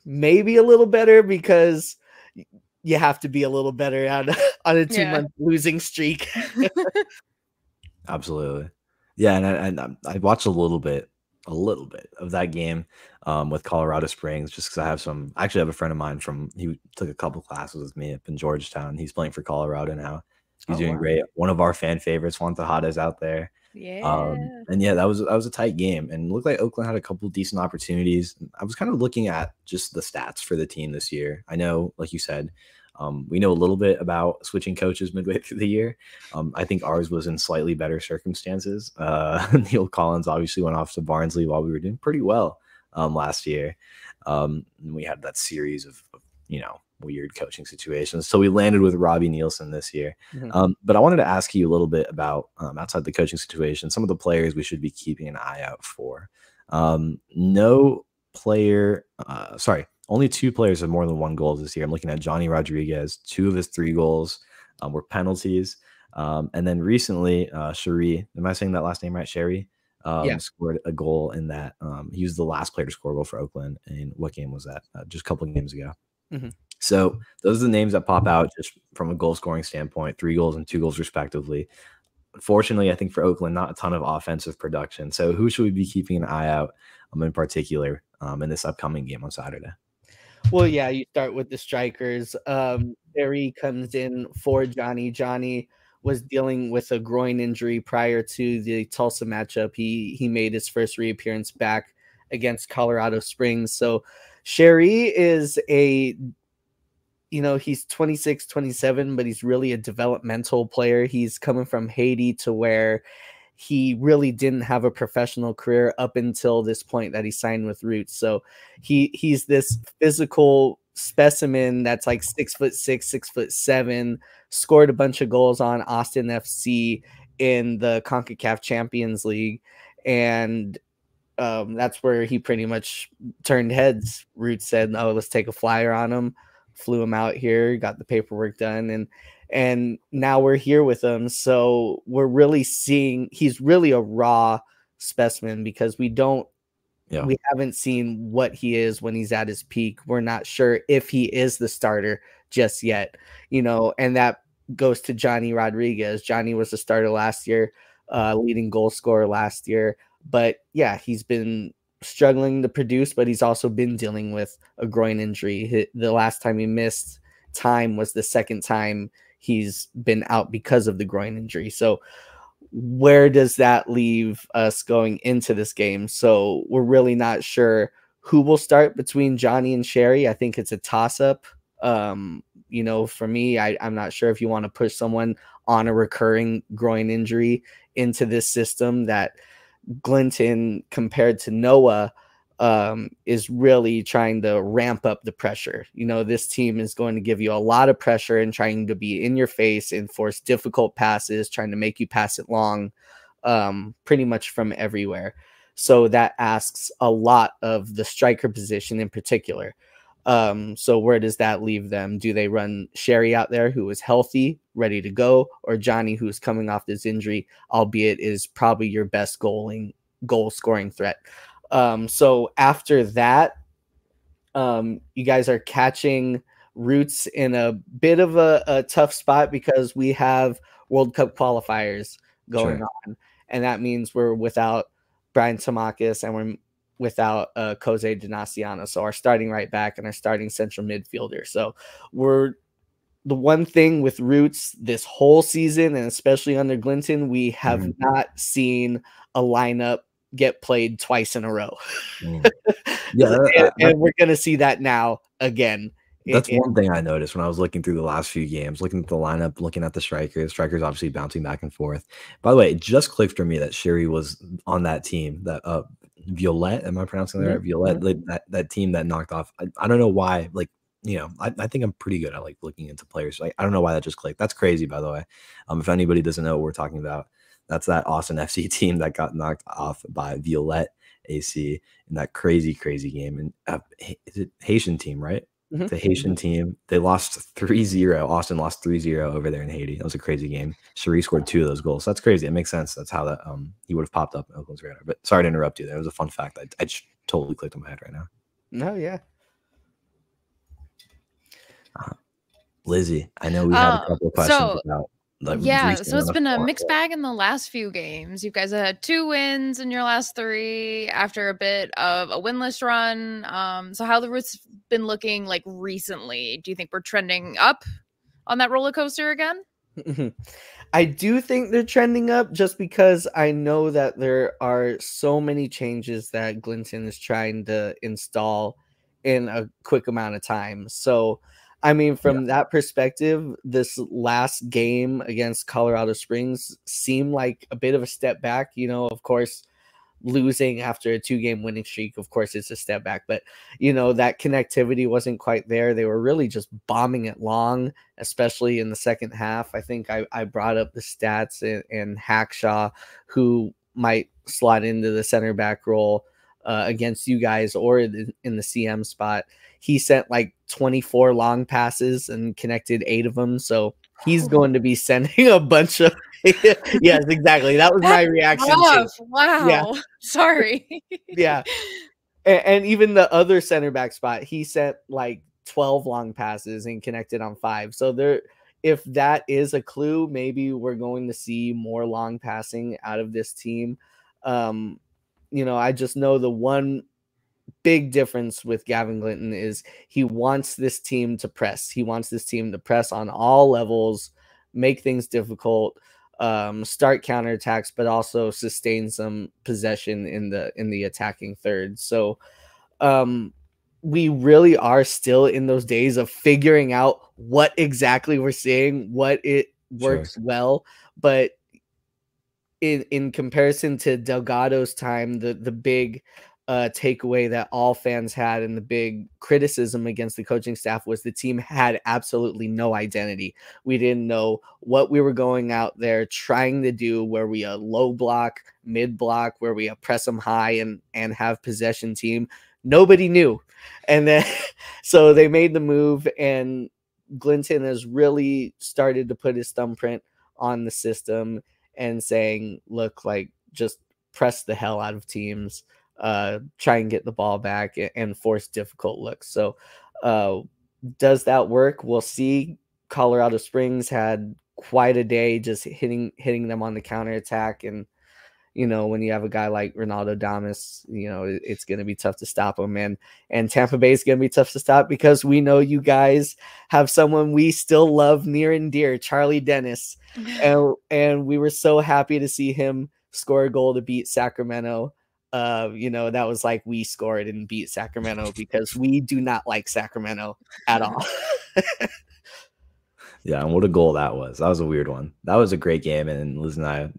maybe a little better because you have to be a little better on a 2-month losing streak. Absolutely. Yeah. And I watched a little bit of that game with Colorado Springs, just because I actually have a friend of mine he took a couple classes with me up in Georgetown. He's playing for Colorado now. He's doing great. One of our fan favorites, Juan Tejada's out there. Yeah. And yeah, that was a tight game, and it looked like Oakland had a couple decent opportunities. I was kind of looking at just the stats for the team this year. I know, like you said, we know a little bit about switching coaches midway through the year. I think ours was in slightly better circumstances. Neil Collins obviously went off to Barnsley while we were doing pretty well last year. And we had that series of weird coaching situations. So we landed with Robbie Nielsen this year. Mm-hmm. But I wanted to ask you a little bit about outside the coaching situation, some of the players we should be keeping an eye out for. Only 2 players have more than 1 goal this year. I'm looking at Johnny Rodriguez. 2 of his 3 goals were penalties. And then recently, Sherry, am I saying that last name right? Sherry? scored a goal in that. He was the last player to score a goal for Oakland. And what game was that? Just a couple of games ago. So those are the names that pop out just from a goal scoring standpoint, 3 goals and 2 goals respectively. Unfortunately, I think for Oakland, not a ton of offensive production. So who should we be keeping an eye out in particular in this upcoming game on Saturday? Well, yeah, you start with the strikers. Barry comes in for Johnny. Johnny was dealing with a groin injury prior to the Tulsa matchup. He made his first reappearance back against Colorado Springs. So Sherry is he's 26, 27, but he's really a developmental player. He's coming from Haiti to where he really didn't have a professional career up until this point that he signed with Roots. So he's this physical specimen that's like 6'6", 6'7", scored a bunch of goals on Austin FC in the CONCACAF Champions League. And that's where he pretty much turned heads. Roots said, "Oh, let's take a flyer on him." Flew him out here, got the paperwork done, and now we're here with him. So we're really seeing he's really a raw specimen because we haven't seen what he is when he's at his peak. We're not sure if he is the starter just yet, and that goes to Johnny Rodriguez. Johnny was the starter last year, leading goal scorer last year. But yeah, he's been struggling to produce, but he's also been dealing with a groin injury. The last time he missed time was the second time he's been out because of the groin injury. So where does that leave us going into this game? So we're really not sure who will start between Johnny and Sherry. I think it's a toss-up. For me, I'm not sure if you want to push someone on a recurring groin injury into this system that Glinton, compared to Noah, is really trying to ramp up the pressure. This team is going to give you a lot of pressure and trying to be in your face and force difficult passes, trying to make you pass it long, pretty much from everywhere. So that asks a lot of the striker position in particular. So where does that leave them? Do they run Sherry out there, who is healthy, ready to go, or Johnny, who's coming off this injury, albeit is probably your best goal scoring threat? So after that, you guys are catching Roots in a bit of a tough spot because we have World Cup qualifiers going on, and that means we're without Brian Tamakis and we're without Jose Donaciano. So our starting right back and our starting central midfielder. So we're the one thing with Roots this whole season, and especially under Glinton, we have not seen a lineup get played twice in a row. And we're going to see that now again. That's one thing I noticed when I was looking through the last few games, looking at the lineup, looking at the strikers. Strikers obviously bouncing back and forth. By the way, it just clicked for me that Sherry was on that team, that Violette, am I pronouncing that right? Violette, that team that knocked off. I don't know why. I think I'm pretty good at looking into players. I don't know why that just clicked. That's crazy, by the way. If anybody doesn't know what we're talking about, that's that Austin FC team that got knocked off by Violette AC in that crazy game. And is it Haitian team, right? The Haitian team, they lost 3-0. Austin lost 3-0 over there in Haiti. That was a crazy game. Cherie scored 2 of those goals. So that's crazy. It makes sense. That's how that he would have popped up in Oakland's radar. But sorry to interrupt you. That was a fun fact. I just totally clicked on my head right now. No, yeah. Lizzie, I know we had a couple of questions about. So it's been a mixed bag in the last few games. You guys had 2 wins in your last 3 after a bit of a winless run. So how the Roots been looking recently? Do you think we're trending up on that roller coaster again? I do think they're trending up just because I know that there are so many changes that Glinton is trying to install in a quick amount of time. So I mean, from that perspective, this last game against Colorado Springs seemed like a bit of a step back. Of course, losing after a 2-game winning streak, of course, it's a step back. But, that connectivity wasn't quite there. They were really just bombing it long, especially in the second half. I think I brought up the stats and Hackshaw, who might slot into the center back role against you guys or in the CM spot. He sent 24 long passes and connected 8 of them. So he's going to be sending a bunch of Yes, exactly. That was my reaction too. Wow. Yeah. Sorry. Yeah. And even the other center back spot, he sent like 12 long passes and connected on 5. So there, if that is a clue, maybe we're going to see more long passing out of this team. I just know the one big difference with Gavin Glinton is he wants this team to press. He wants this team to press on all levels, make things difficult, start counterattacks, but also sustain some possession in the attacking third. So we really are still in those days of figuring out what exactly we're seeing, what it works well. But in comparison to Delgado's time, the big takeaway that all fans had and the big criticism against the coaching staff was the team had absolutely no identity. We didn't know what we were going out there trying to do. Were we a low block, mid block, where we press them high and have possession team? Nobody knew. And then so they made the move, and Glinton has really started to put his thumbprint on the system and saying, look, like, just press the hell out of teams, try and get the ball back and force difficult looks. So does that work? We'll see. Colorado Springs had quite a day just hitting them on the counterattack. And, when you have a guy like Ronaldo Damas, it's going to be tough to stop him. And Tampa Bay is going to be tough to stop because we know you guys have someone we still love near and dear, Charlie Dennis. And we were so happy to see him score a goal to beat Sacramento. That was like we scored and beat Sacramento because we do not like Sacramento at all. Yeah, and what a goal that was. That was a weird one. That was a great game, and Liz and I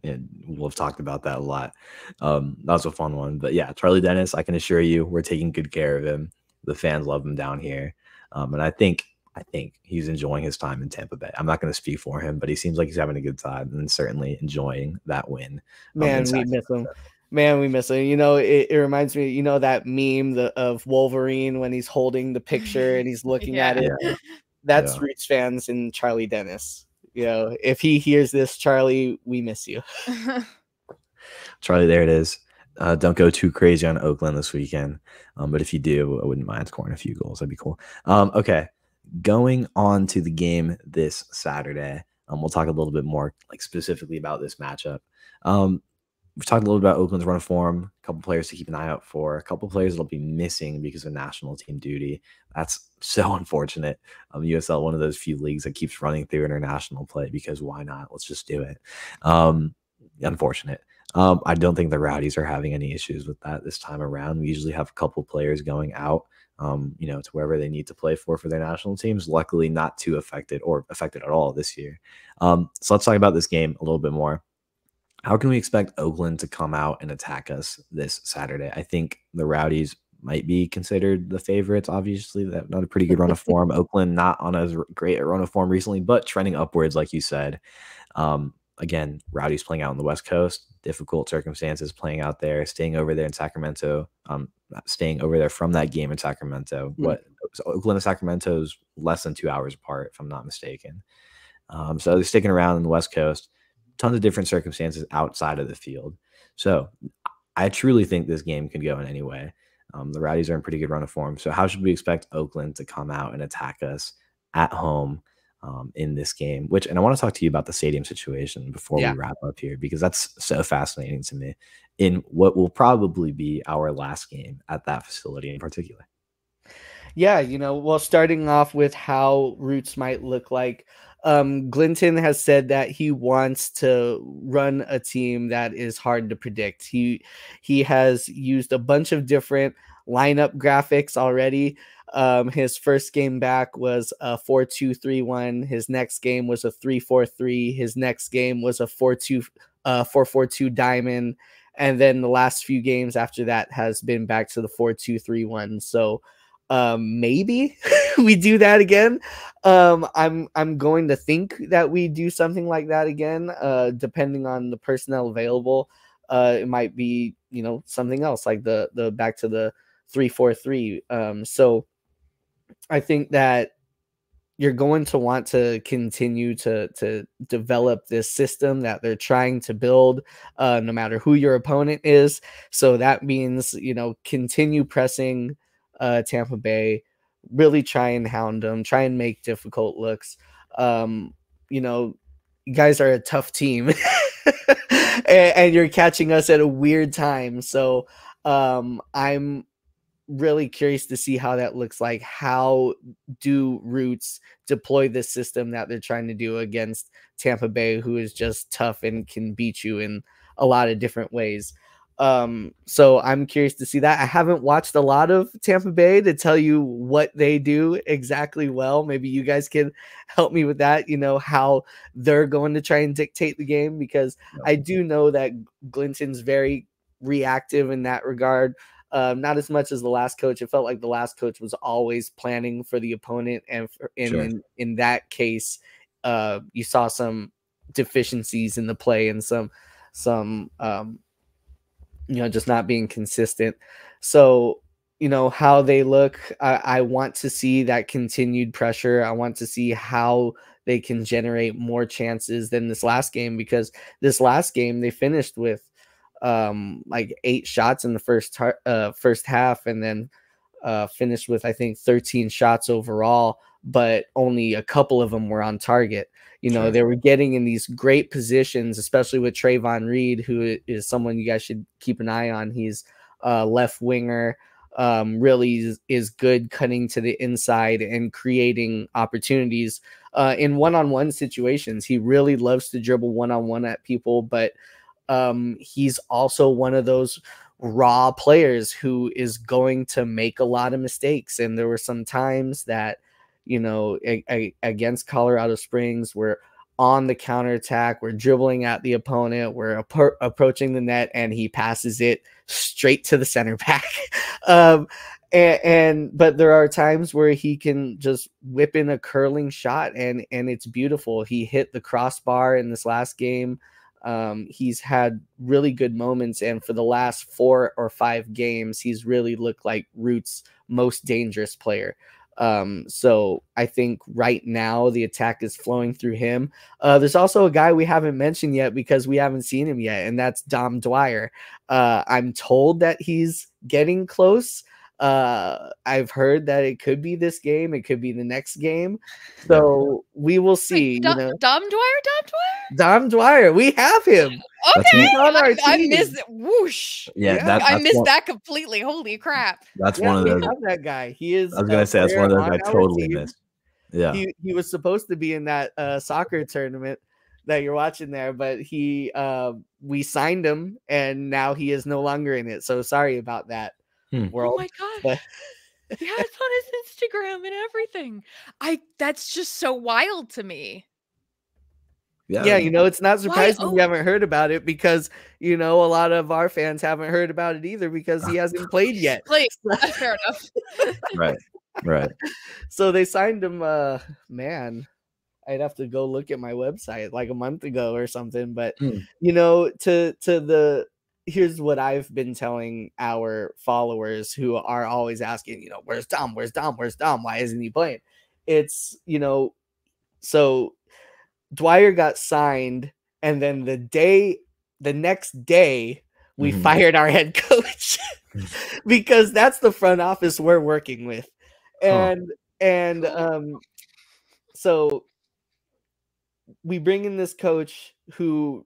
will have talked about that a lot. That was a fun one. But yeah, Charlie Dennis, I can assure you, we're taking good care of him. The fans love him down here. And I think he's enjoying his time in Tampa Bay. I'm not going to speak for him, but he seems like he's having a good time and certainly enjoying that win. Man, we miss him. Man, we miss him. It reminds me, that meme of Wolverine when he's holding the picture and he's looking at it. Yeah. That's Roots fans and Charlie Dennis. If he hears this, Charlie, we miss you. Charlie, there it is. Don't go too crazy on Oakland this weekend. But if you do, I wouldn't mind scoring a few goals. That'd be cool. Okay. Going on to the game this Saturday, we'll talk a little bit more specifically about this matchup. We've talked a little about Oakland's run of form, a couple players to keep an eye out for, a couple players that'll be missing because of national team duty. That's so unfortunate. USL, one of those few leagues that keeps running through international play because why not? Let's just do it. Unfortunate. I don't think the Rowdies are having any issues with that this time around. We usually have a couple players going out, to wherever they need to play for their national teams. Luckily, not too affected at all this year. So let's talk about this game a little bit more. How can we expect Oakland to come out and attack us this Saturday? I think the Rowdies might be considered the favorites. Obviously, they've not a pretty good run of form. Oakland not on a great run of form recently, but trending upwards, like you said. Again, Rowdies playing out on the West Coast, difficult circumstances playing out there, staying over there in Sacramento, staying over there from that game in Sacramento. So Oakland and Sacramento is less than 2 hours apart, if I'm not mistaken. So they're sticking around on the West Coast. Tons of different circumstances outside of the field. So I truly think this game could go in any way. The Rowdies are in pretty good run of form. So how should we expect Oakland to come out and attack us at home in this game? And I want to talk to you about the stadium situation before we wrap up here, because that's so fascinating to me in what will probably be our last game at that facility in particular. Yeah, well, starting off with how Roots might look like, Glinton has said that he wants to run a team that is hard to predict. He has used a bunch of different lineup graphics already. His first game back was a 4-2-3-1. His next game was a 3-4-3. His next game was a 4-4-2 diamond. And then the last few games after that has been back to the 4-2-3-1. So maybe we do that again. I'm going to think that we do something like that again, depending on the personnel available. It might be, something else like the back to the 3-4-3. So I think that you're going to want to continue to develop this system that they're trying to build, no matter who your opponent is. So that means, you know, continue pressing Tampa Bay, really try and hound them, try and make difficult looks. You know, you guys are a tough team and you're catching us at a weird time. So I'm really curious to see how that looks like. How do Roots deploy this system that they're trying to do against Tampa Bay, who is just tough and can beat you in a lot of different ways? So I'm curious to see that. I haven't watched a lot of Tampa Bay to tell you what they do exactly well. Maybe you guys can help me with that, you know, how they're going to try and dictate the game, because I do know that Glinton's very reactive in that regard. Not as much as the last coach. It felt like the last coach was always planning for the opponent, and in that case, you saw some deficiencies in the play and some you know, just not being consistent. So, you know, how they look, I want to see that continued pressure. I want to see how they can generate more chances than this last game, because this last game they finished with like 8 shots in the first half, and then finished with, I think, 13 shots overall, but only a couple of them were on target. You know, they were getting in these great positions, especially with Trayvon Reed, who is someone you guys should keep an eye on. He's a left winger, really is good cutting to the inside and creating opportunities in one-on-one situations. He really loves to dribble one-on-one at people, but he's also one of those raw players who is going to make a lot of mistakes. And there were some times that, you know, against Colorado Springs, we're on the counterattack, we're dribbling at the opponent, we're approaching the net, and he passes it straight to the center back. But there are times where he can just whip in a curling shot, and it's beautiful. He hit the crossbar in this last game. He's had really good moments, and for the last 4 or 5 games, he's really looked like Roots' most dangerous player. So I think right now the attack is flowing through him. There's also a guy we haven't mentioned yet because we haven't seen him yet, and that's Dom Dwyer. I'm told that he's getting close. I've heard that it could be this game, it could be the next game, so we will see. Wait, you know, Dom Dwyer, we have him. Okay, I missed it. Whoosh. Yeah, I missed that completely. Holy crap! That's one of we those. have that guy. He is. I was gonna say that's one of those I totally missed. Yeah, he was supposed to be in that soccer tournament that you're watching there, but we signed him, and now he is no longer in it. So sorry about that. World. Oh my gosh. Yeah, it's on his Instagram and everything. That's just so wild to me. Yeah, you know, it's not surprising we haven't heard about it, because, you know, a lot of our fans haven't heard about it either because he hasn't played yet. Fair enough. Right. So they signed him, man, I'd have to go look at my website like a month ago or something. But, you know, here's what I've been telling our followers who are always asking, you know, where's Dom? Where's Dom? Where's Dom? Why isn't he playing? It's, you know, so Dwyer got signed, and then the next day we fired our head coach because that's the front office we're working with. So we bring in this coach who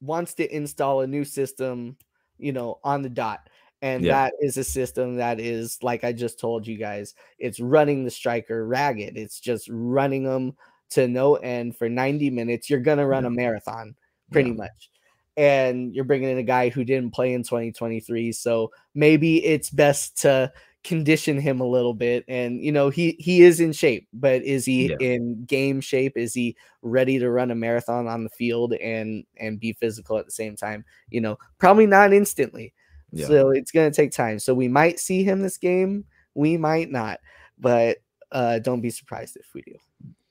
wants to install a new system, you know, on the dot. And that is a system that is, like I just told you guys, it's running the striker ragged. It's just running them to no end for 90 minutes. You're going to run a marathon pretty much. And you're bringing in a guy who didn't play in 2023. So maybe it's best to condition him a little bit. And, you know, he is in shape, but is he in game shape? Is he ready to run a marathon on the field and be physical at the same time? You know, probably not instantly. So it's going to take time. So we might see him this game. We might not, but don't be surprised if we do.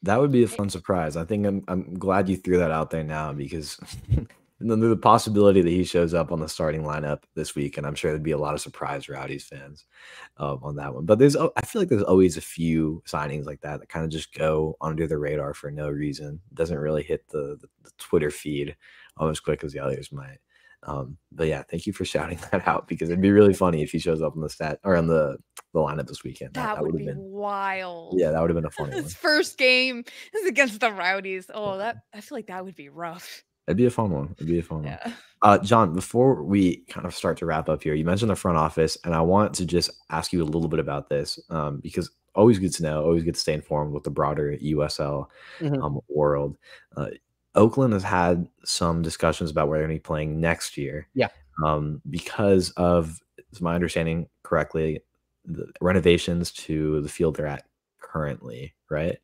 That would be a fun surprise. I think I'm glad you threw that out there now, because And then the possibility that he shows up on the starting lineup this week, and I'm sure there'd be a lot of surprise Rowdies fans on that one. But I feel like there's always a few signings like that kind of just go under the radar for no reason. It doesn't really hit the Twitter feed as quick as the others might. But yeah, thank you for shouting that out, because it'd be really funny if he shows up on the stat or on the lineup this weekend. That would have be been wild. Yeah, that would have been a funny one. His first game is against the Rowdies. Oh, I feel like that would be rough. It'd be a fun one. John, before we kind of start to wrap up here, you mentioned the front office, and I want to just ask you a little bit about this, because always good to know, always good to stay informed with the broader USL world. Oakland has had some discussions about where they're going to be playing next year. Yeah. Because of, is my understanding correctly, the renovations to the field they're at currently, right?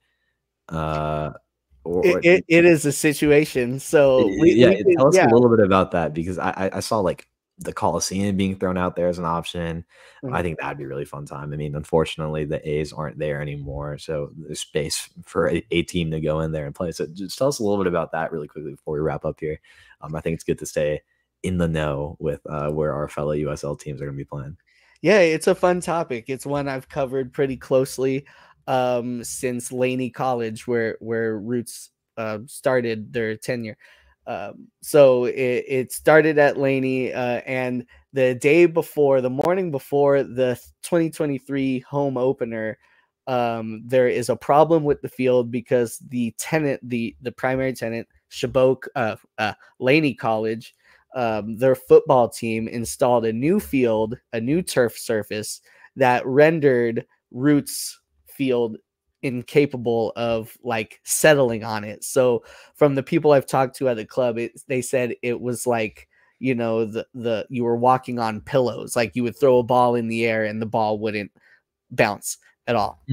It is a situation. So tell us a little bit about that, because I saw like the Coliseum being thrown out there as an option. I think that'd be a really fun time. I mean, unfortunately, the A's aren't there anymore, so there's space for a team to go in there and play. So just tell us a little bit about that really quickly before we wrap up here. I think it's good to stay in the know with where our fellow USL teams are going to be playing. Yeah, it's a fun topic. It's one I've covered pretty closely since Laney College, where Roots started their tenure. So it started at Laney, and the morning before the 2023 home opener, there is a problem with the field because the primary tenant, Laney College, their football team installed a new field, a new turf surface that rendered Roots field incapable of like settling on it. So from the people I've talked to at the club, they said it was like, you know, you were walking on pillows. Like you would throw a ball in the air and the ball wouldn't bounce at all.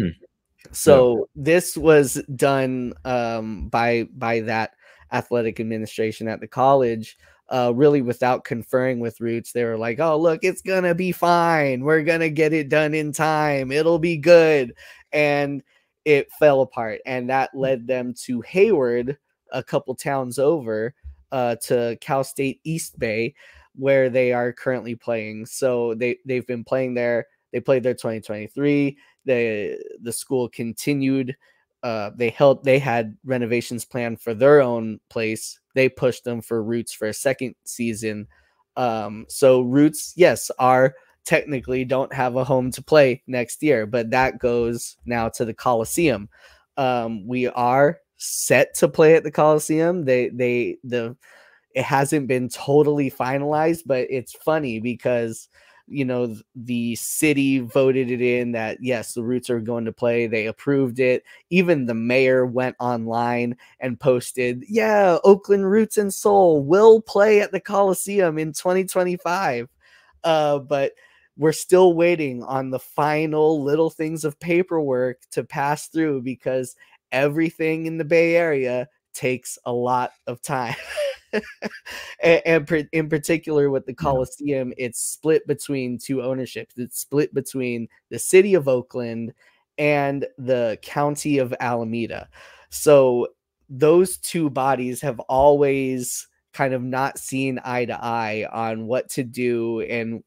So this was done by that athletic administration at the college, really without conferring with Roots. They were like, oh, look, it's gonna be fine, we're gonna get it done in time, it'll be good. And it fell apart, and that led them to Hayward, a couple towns over, to Cal State East Bay, where they are currently playing. So they've been playing there. They played there 2023. The school continued. They had renovations planned for their own place. They pushed them for Roots for a second season. So Roots, yes, are technically don't have a home to play next year, but that goes now to the Coliseum. We are set to play at the Coliseum. It hasn't been totally finalized, but it's funny because, you know, the city voted it in that yes, the Roots are going to play. They approved it. Even the mayor went online and posted, yeah, Oakland Roots and Soul will play at the Coliseum in 2025. But we're still waiting on the final little things of paperwork to pass through, because everything in the Bay Area takes a lot of time. and in particular with the Coliseum, it's split between two ownerships. It's split between the city of Oakland and the county of Alameda. So those two bodies have always kind of not seen eye to eye on what to do, and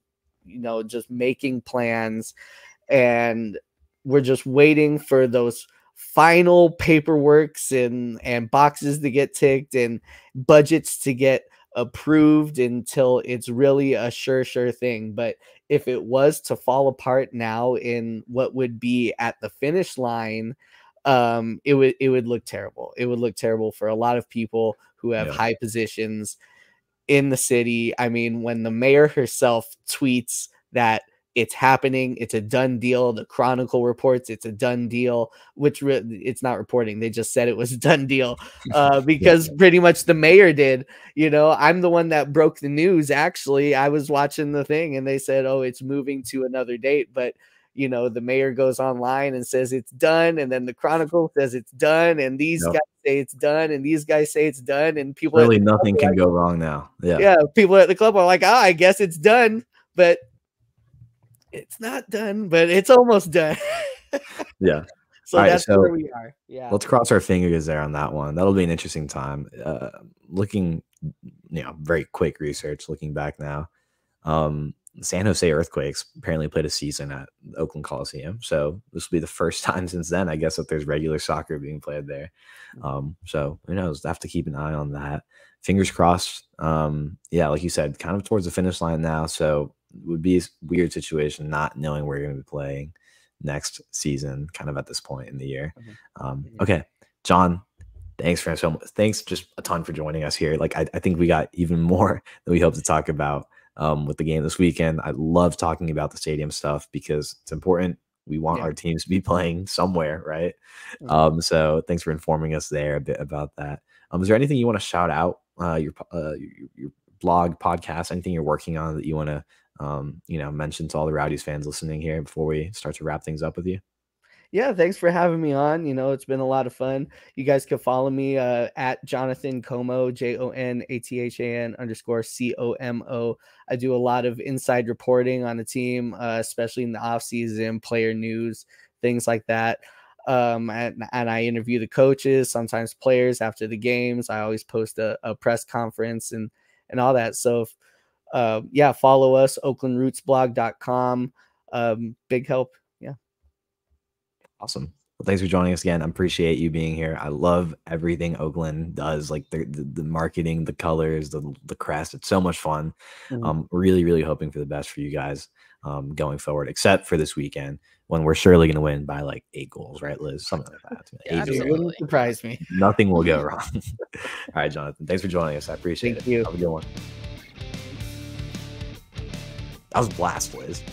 you know, just making plans. And we're just waiting for those final paperworks and boxes to get ticked and budgets to get approved until it's really a sure thing. But if it was to fall apart now in what would be at the finish line, it would look terrible. It would look terrible for a lot of people who have high positions in the city. I mean, when the mayor herself tweets that it's happening, it's a done deal, the Chronicle reports it's a done deal, which it's not reporting. They just said it was a done deal because pretty much the mayor did. You know, I'm the one that broke the news. Actually, I was watching the thing and they said, oh, it's moving to another date. But, you know, the mayor goes online and says it's done. And then the Chronicle says it's done. And these guys say it's done. And these guys say it's done. And people really nothing can go wrong now. Yeah. People at the club are like, I guess it's done. But it's not done, but it's almost done. So that's where we are. Yeah. Let's cross our fingers there on that one. That'll be an interesting time. Looking very quick research looking back now. San Jose Earthquakes apparently played a season at the Oakland Coliseum. So this will be the first time since then, I guess, that there's regular soccer being played there. So who knows? I have to keep an eye on that. Fingers crossed. Yeah, like you said, kind of towards the finish line now. So it would be a weird situation not knowing where you're going to be playing next season, kind of at this point in the year. Okay, John, thanks just a ton for joining us here. Like I think we got even more than we hope to talk about with the game this weekend. I love talking about the stadium stuff because it's important. We want our teams to be playing somewhere, right? So thanks for informing us there a bit about that. Is there anything you want to shout out? Your blog, podcast, anything you're working on that you want to mention to all the Rowdies fans listening here before we start to wrap things up with you? Yeah, thanks for having me on. It's been a lot of fun. You guys can follow me at Jonathan Como, JONATHAN_COMO. I do a lot of inside reporting on the team, especially in the off season, player news, things like that. And I interview the coaches, sometimes players after the games. I always post a press conference and all that. So follow us, oaklandrootsblog.com. Big help. Awesome. Well, thanks for joining us again. I appreciate you being here. I love everything Oakland does, like the marketing, the colors, the crest. It's so much fun. Really, really hoping for the best for you guys going forward, except for this weekend when we're surely going to win by like 8 goals, right, Liz? Something like that. It wouldn't surprise me. Nothing will go wrong. All right, Jonathan. Thanks for joining us. I appreciate it. Thank you. Have a good one. That was a blast, Liz.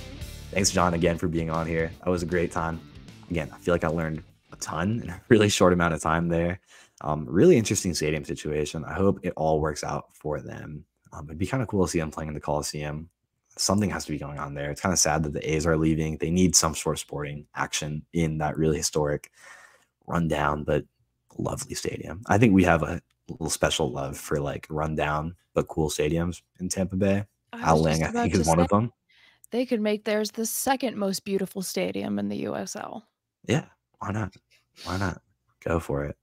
Thanks, John, again for being on here. That was a great time. Again, I feel like I learned a ton in a really short amount of time there. Really interesting stadium situation. I hope it all works out for them. It'd be kind of cool to see them playing in the Coliseum. Something has to be going on there. It's kind of sad that the A's are leaving. They need some sort of sporting action in that really historic, rundown, but lovely stadium. I think we have a little special love for like rundown but cool stadiums in Tampa Bay. Al Lang, I think, is one of them. They could make theirs the second most beautiful stadium in the USL. Yeah, why not? Why not? Go for it.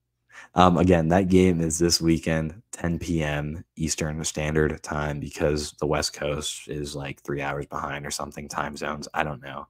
Again, that game is this weekend, 10 p.m. Eastern Standard Time, because the West Coast is like 3 hours behind or something, time zones. I don't know.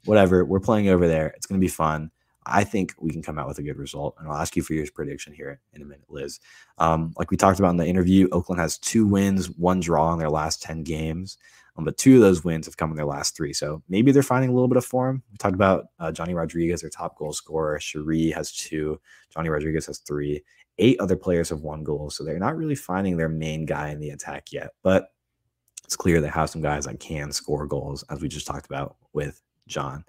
Whatever. We're playing over there. It's going to be fun. I think we can come out with a good result, and I'll ask you for your prediction here in a minute, Liz. Like we talked about in the interview, Oakland has 2 wins, 1 draw in their last 10 games. But 2 of those wins have come in their last 3. So maybe they're finding a little bit of form. We talked about Johnny Rodriguez, their top goal scorer. Cherie has 2. Johnny Rodriguez has 3. 8 other players have 1 goal. So they're not really finding their main guy in the attack yet. But it's clear they have some guys that can score goals, as we just talked about with John.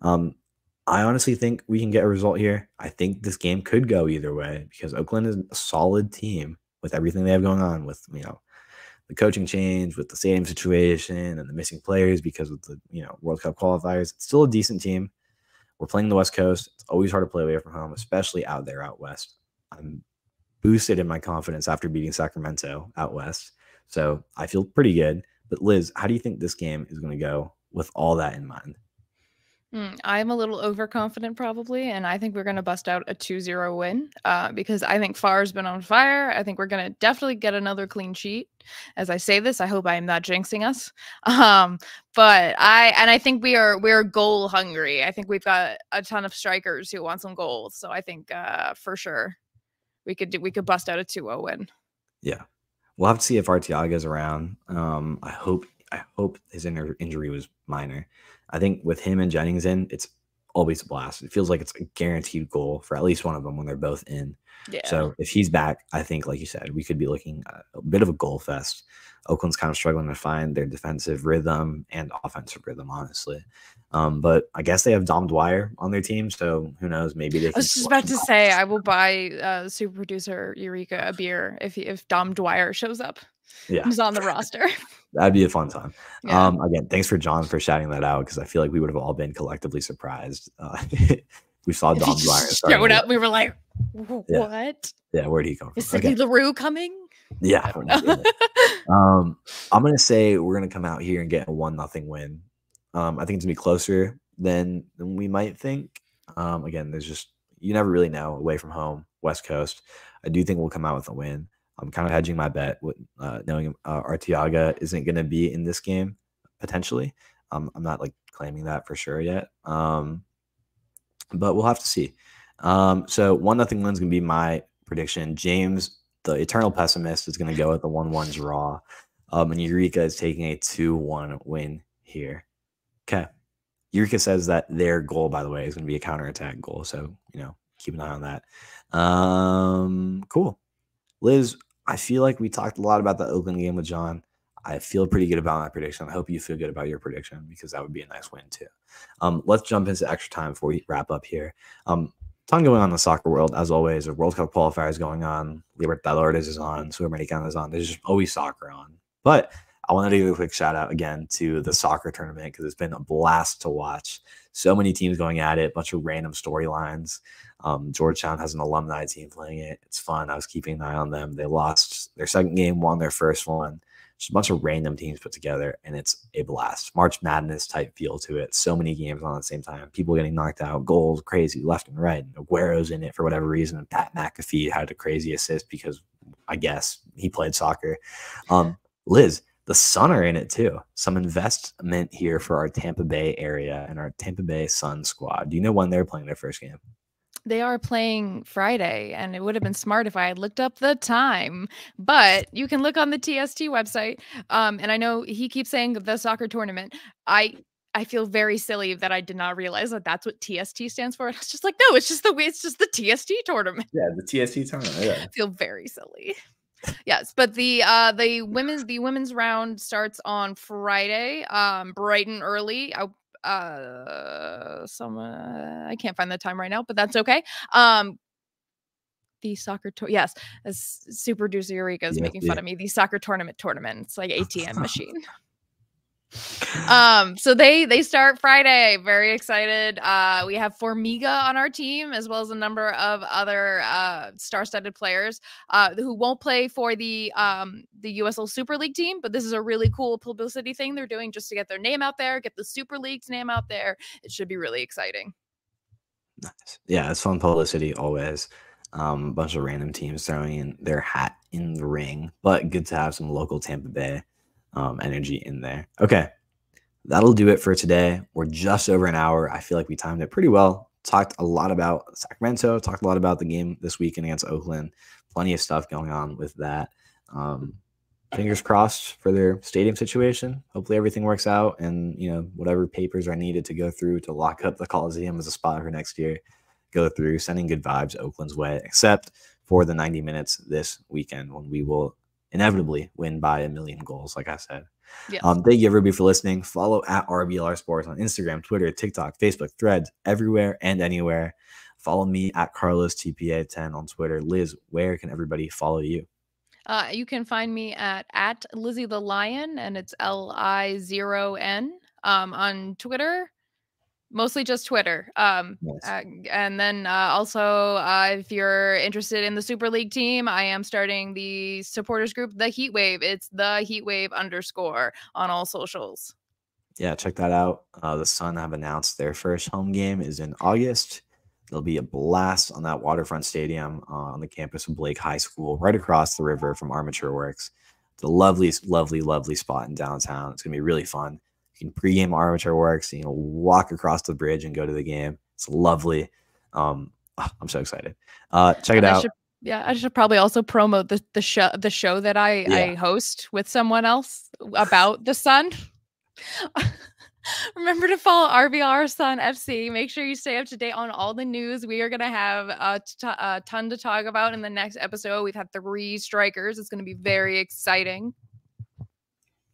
I honestly think we can get a result here. I think this game could go either way because Oakland is a solid team with everything they have going on with, the coaching change, with the stadium situation and the missing players because of the, World Cup qualifiers. It's still a decent team. We're playing the West Coast. It's always hard to play away from home, especially out there out west. I'm boosted in my confidence after beating Sacramento out west. So I feel pretty good. But Liz, how do you think this game is going to go with all that in mind? I'm a little overconfident probably, and I think we're going to bust out a 2-0 win because I think Farr's been on fire. I think we're going to definitely get another clean sheet. As I say this, I hope I am not jinxing us. But I think we're goal hungry. I think we've got a ton of strikers who want some goals. So I think for sure we could bust out a 2-0 win. Yeah. We'll have to see if Arteaga's around. I hope his injury was minor. I think with him and Jennings in, it's always a blast. It feels like it's a guaranteed goal for at least one of them when they're both in. Yeah. So if he's back, I think, like you said, we could be looking at a bit of a goal fest. Oakland's kind of struggling to find their defensive rhythm and offensive rhythm, honestly. But I guess they have Dom Dwyer on their team, so who knows? Maybe they can. I was just about to say, I will buy super producer Eureka a beer if Dom Dwyer shows up. Yeah, he's on the roster. That'd be a fun time. Yeah. Again, thanks for John for shouting that out because I feel like we would have all been collectively surprised. We saw Dom Dwyer showed up. We were like, "What? Yeah, where'd he come from? Is Sidney LaRue coming?" Yeah. I'm gonna say we're gonna come out here and get a 1-0 win. I think it's gonna be closer than we might think. Again, there's just you never really know away from home, West Coast. I do think we'll come out with a win. I'm kind of hedging my bet with knowing Arteaga isn't going to be in this game potentially. I'm not like claiming that for sure yet, but we'll have to see. So 1-0 win's going to be my prediction. James, the eternal pessimist, is going to go with the 1-1 draw, and Eureka is taking a 2-1 win here. Okay. Eureka says that their goal, by the way, is going to be a counterattack goal. So, keep an eye on that. Cool. Liz, I feel like we talked a lot about the Oakland game with John. I feel pretty good about my prediction. I hope you feel good about your prediction because that would be a nice win too. Let's jump into extra time before we wrap up here. Ton going on in the soccer world, as always. A World Cup qualifiers going on. Libertadores is on. Sudamericana is on. There's just always soccer on. But I wanted to give a quick shout out again to the soccer tournament because it's been a blast to watch. So many teams going at it, a bunch of random storylines. Georgetown has an alumni team playing it. It's fun. I was keeping an eye on them. They lost their second game, won their first one. Just a bunch of random teams put together, and it's a blast. March Madness type feel to it. So many games on at the same time. People getting knocked out, goals crazy left and right. Aguero's in it for whatever reason. And Pat McAfee had a crazy assist because I guess he played soccer. Liz, the Sun are in it too. Some investment here for our Tampa Bay area and our Tampa Bay Sun squad. Do you know when they're playing their first game? They are playing Friday, and it would have been smart if I had looked up the time, but you can look on the TST website. And I know he keeps saying the soccer tournament. I feel very silly that I did not realize that that's what TST stands for. It's just like, no, it's just the TST tournament. Yeah, the TST tournament. Yeah. I feel very silly. Yes, but the women's round starts on Friday, bright and early. I can't find the time right now, but that's okay. The soccer yes, as Super Deuce Eureka is making fun of me. The soccer tournament. It's like ATM machine. So they start Friday. Very excited. We have Formiga on our team, as well as a number of other star-studded players who won't play for the USL Super League team, but this is a really cool publicity thing they're doing just to get their name out there, get the Super League's name out there. It should be really exciting. Nice. Yeah, it's fun publicity always. A bunch of random teams throwing in their hat in the ring, but good to have some local Tampa Bay energy in there. Okay, that'll do it for today. We're just over an hour. I feel like we timed it pretty well. Talked a lot about Sacramento, talked a lot about the game this weekend against Oakland. Plenty of stuff going on with that. Fingers crossed for their stadium situation. Hopefully everything works out, and whatever papers are needed to go through to lock up the Coliseum as a spot for next year, go through. Sending good vibes Oakland's way, except for the 90 minutes this weekend when we will inevitably win by 1 million goals, like I said. Yes. Thank you everybody for listening. Follow at RBLR Sports on Instagram, Twitter, TikTok, Facebook, Threads, everywhere and anywhere. Follow me at Carlos TPA10 on Twitter. Liz, where can everybody follow you? You can find me at Lizzie the Lion, and it's LI0N on Twitter. Mostly just Twitter. Nice. And then also, if you're interested in the Super League team, I am starting the supporters group, The Heatwave. It's the Heatwave _ on all socials. Yeah, check that out. The Sun have announced their first home game is in August. There'll be a blast on that waterfront stadium on the campus of Blake High School, right across the river from Armature Works. It's a lovely, lovely, lovely spot in downtown. It's going to be really fun. You can pregame Armature Works, walk across the bridge and go to the game. It's lovely. I'm so excited. Check it out. I should probably also promote the show that I host with someone else about the Sun. Remember to follow RBLR Sun FC. Make sure you stay up to date on all the news. We are going to have a ton to talk about in the next episode. We've had 3 strikers. It's going to be very exciting.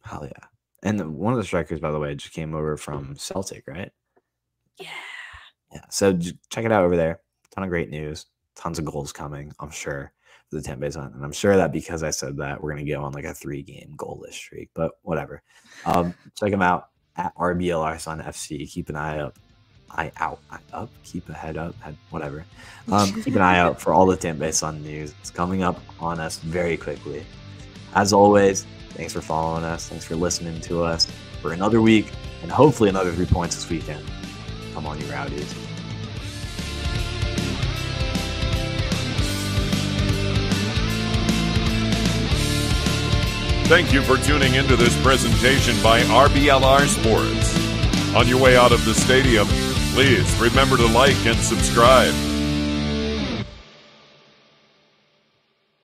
Hell yeah. And one of the strikers, by the way, just came over from Celtic, right? Yeah. So check it out over there. Ton of great news. Tons of goals coming, I'm sure, for the Tampa Bay Sun. And I'm sure that because I said that, we're going to go on like a 3-game goalless streak. But whatever. Check them out at RBLR Sun FC. Keep an eye up. Keep a head up. Whatever. Keep an eye out for all the Tampa Bay Sun news. It's coming up on us very quickly. As always, thanks for following us. Thanks for listening to us for another week and hopefully another 3 points this weekend. Come on, you Rowdies. Thank you for tuning into this presentation by RBLR Sports. On your way out of the stadium, please remember to like and subscribe.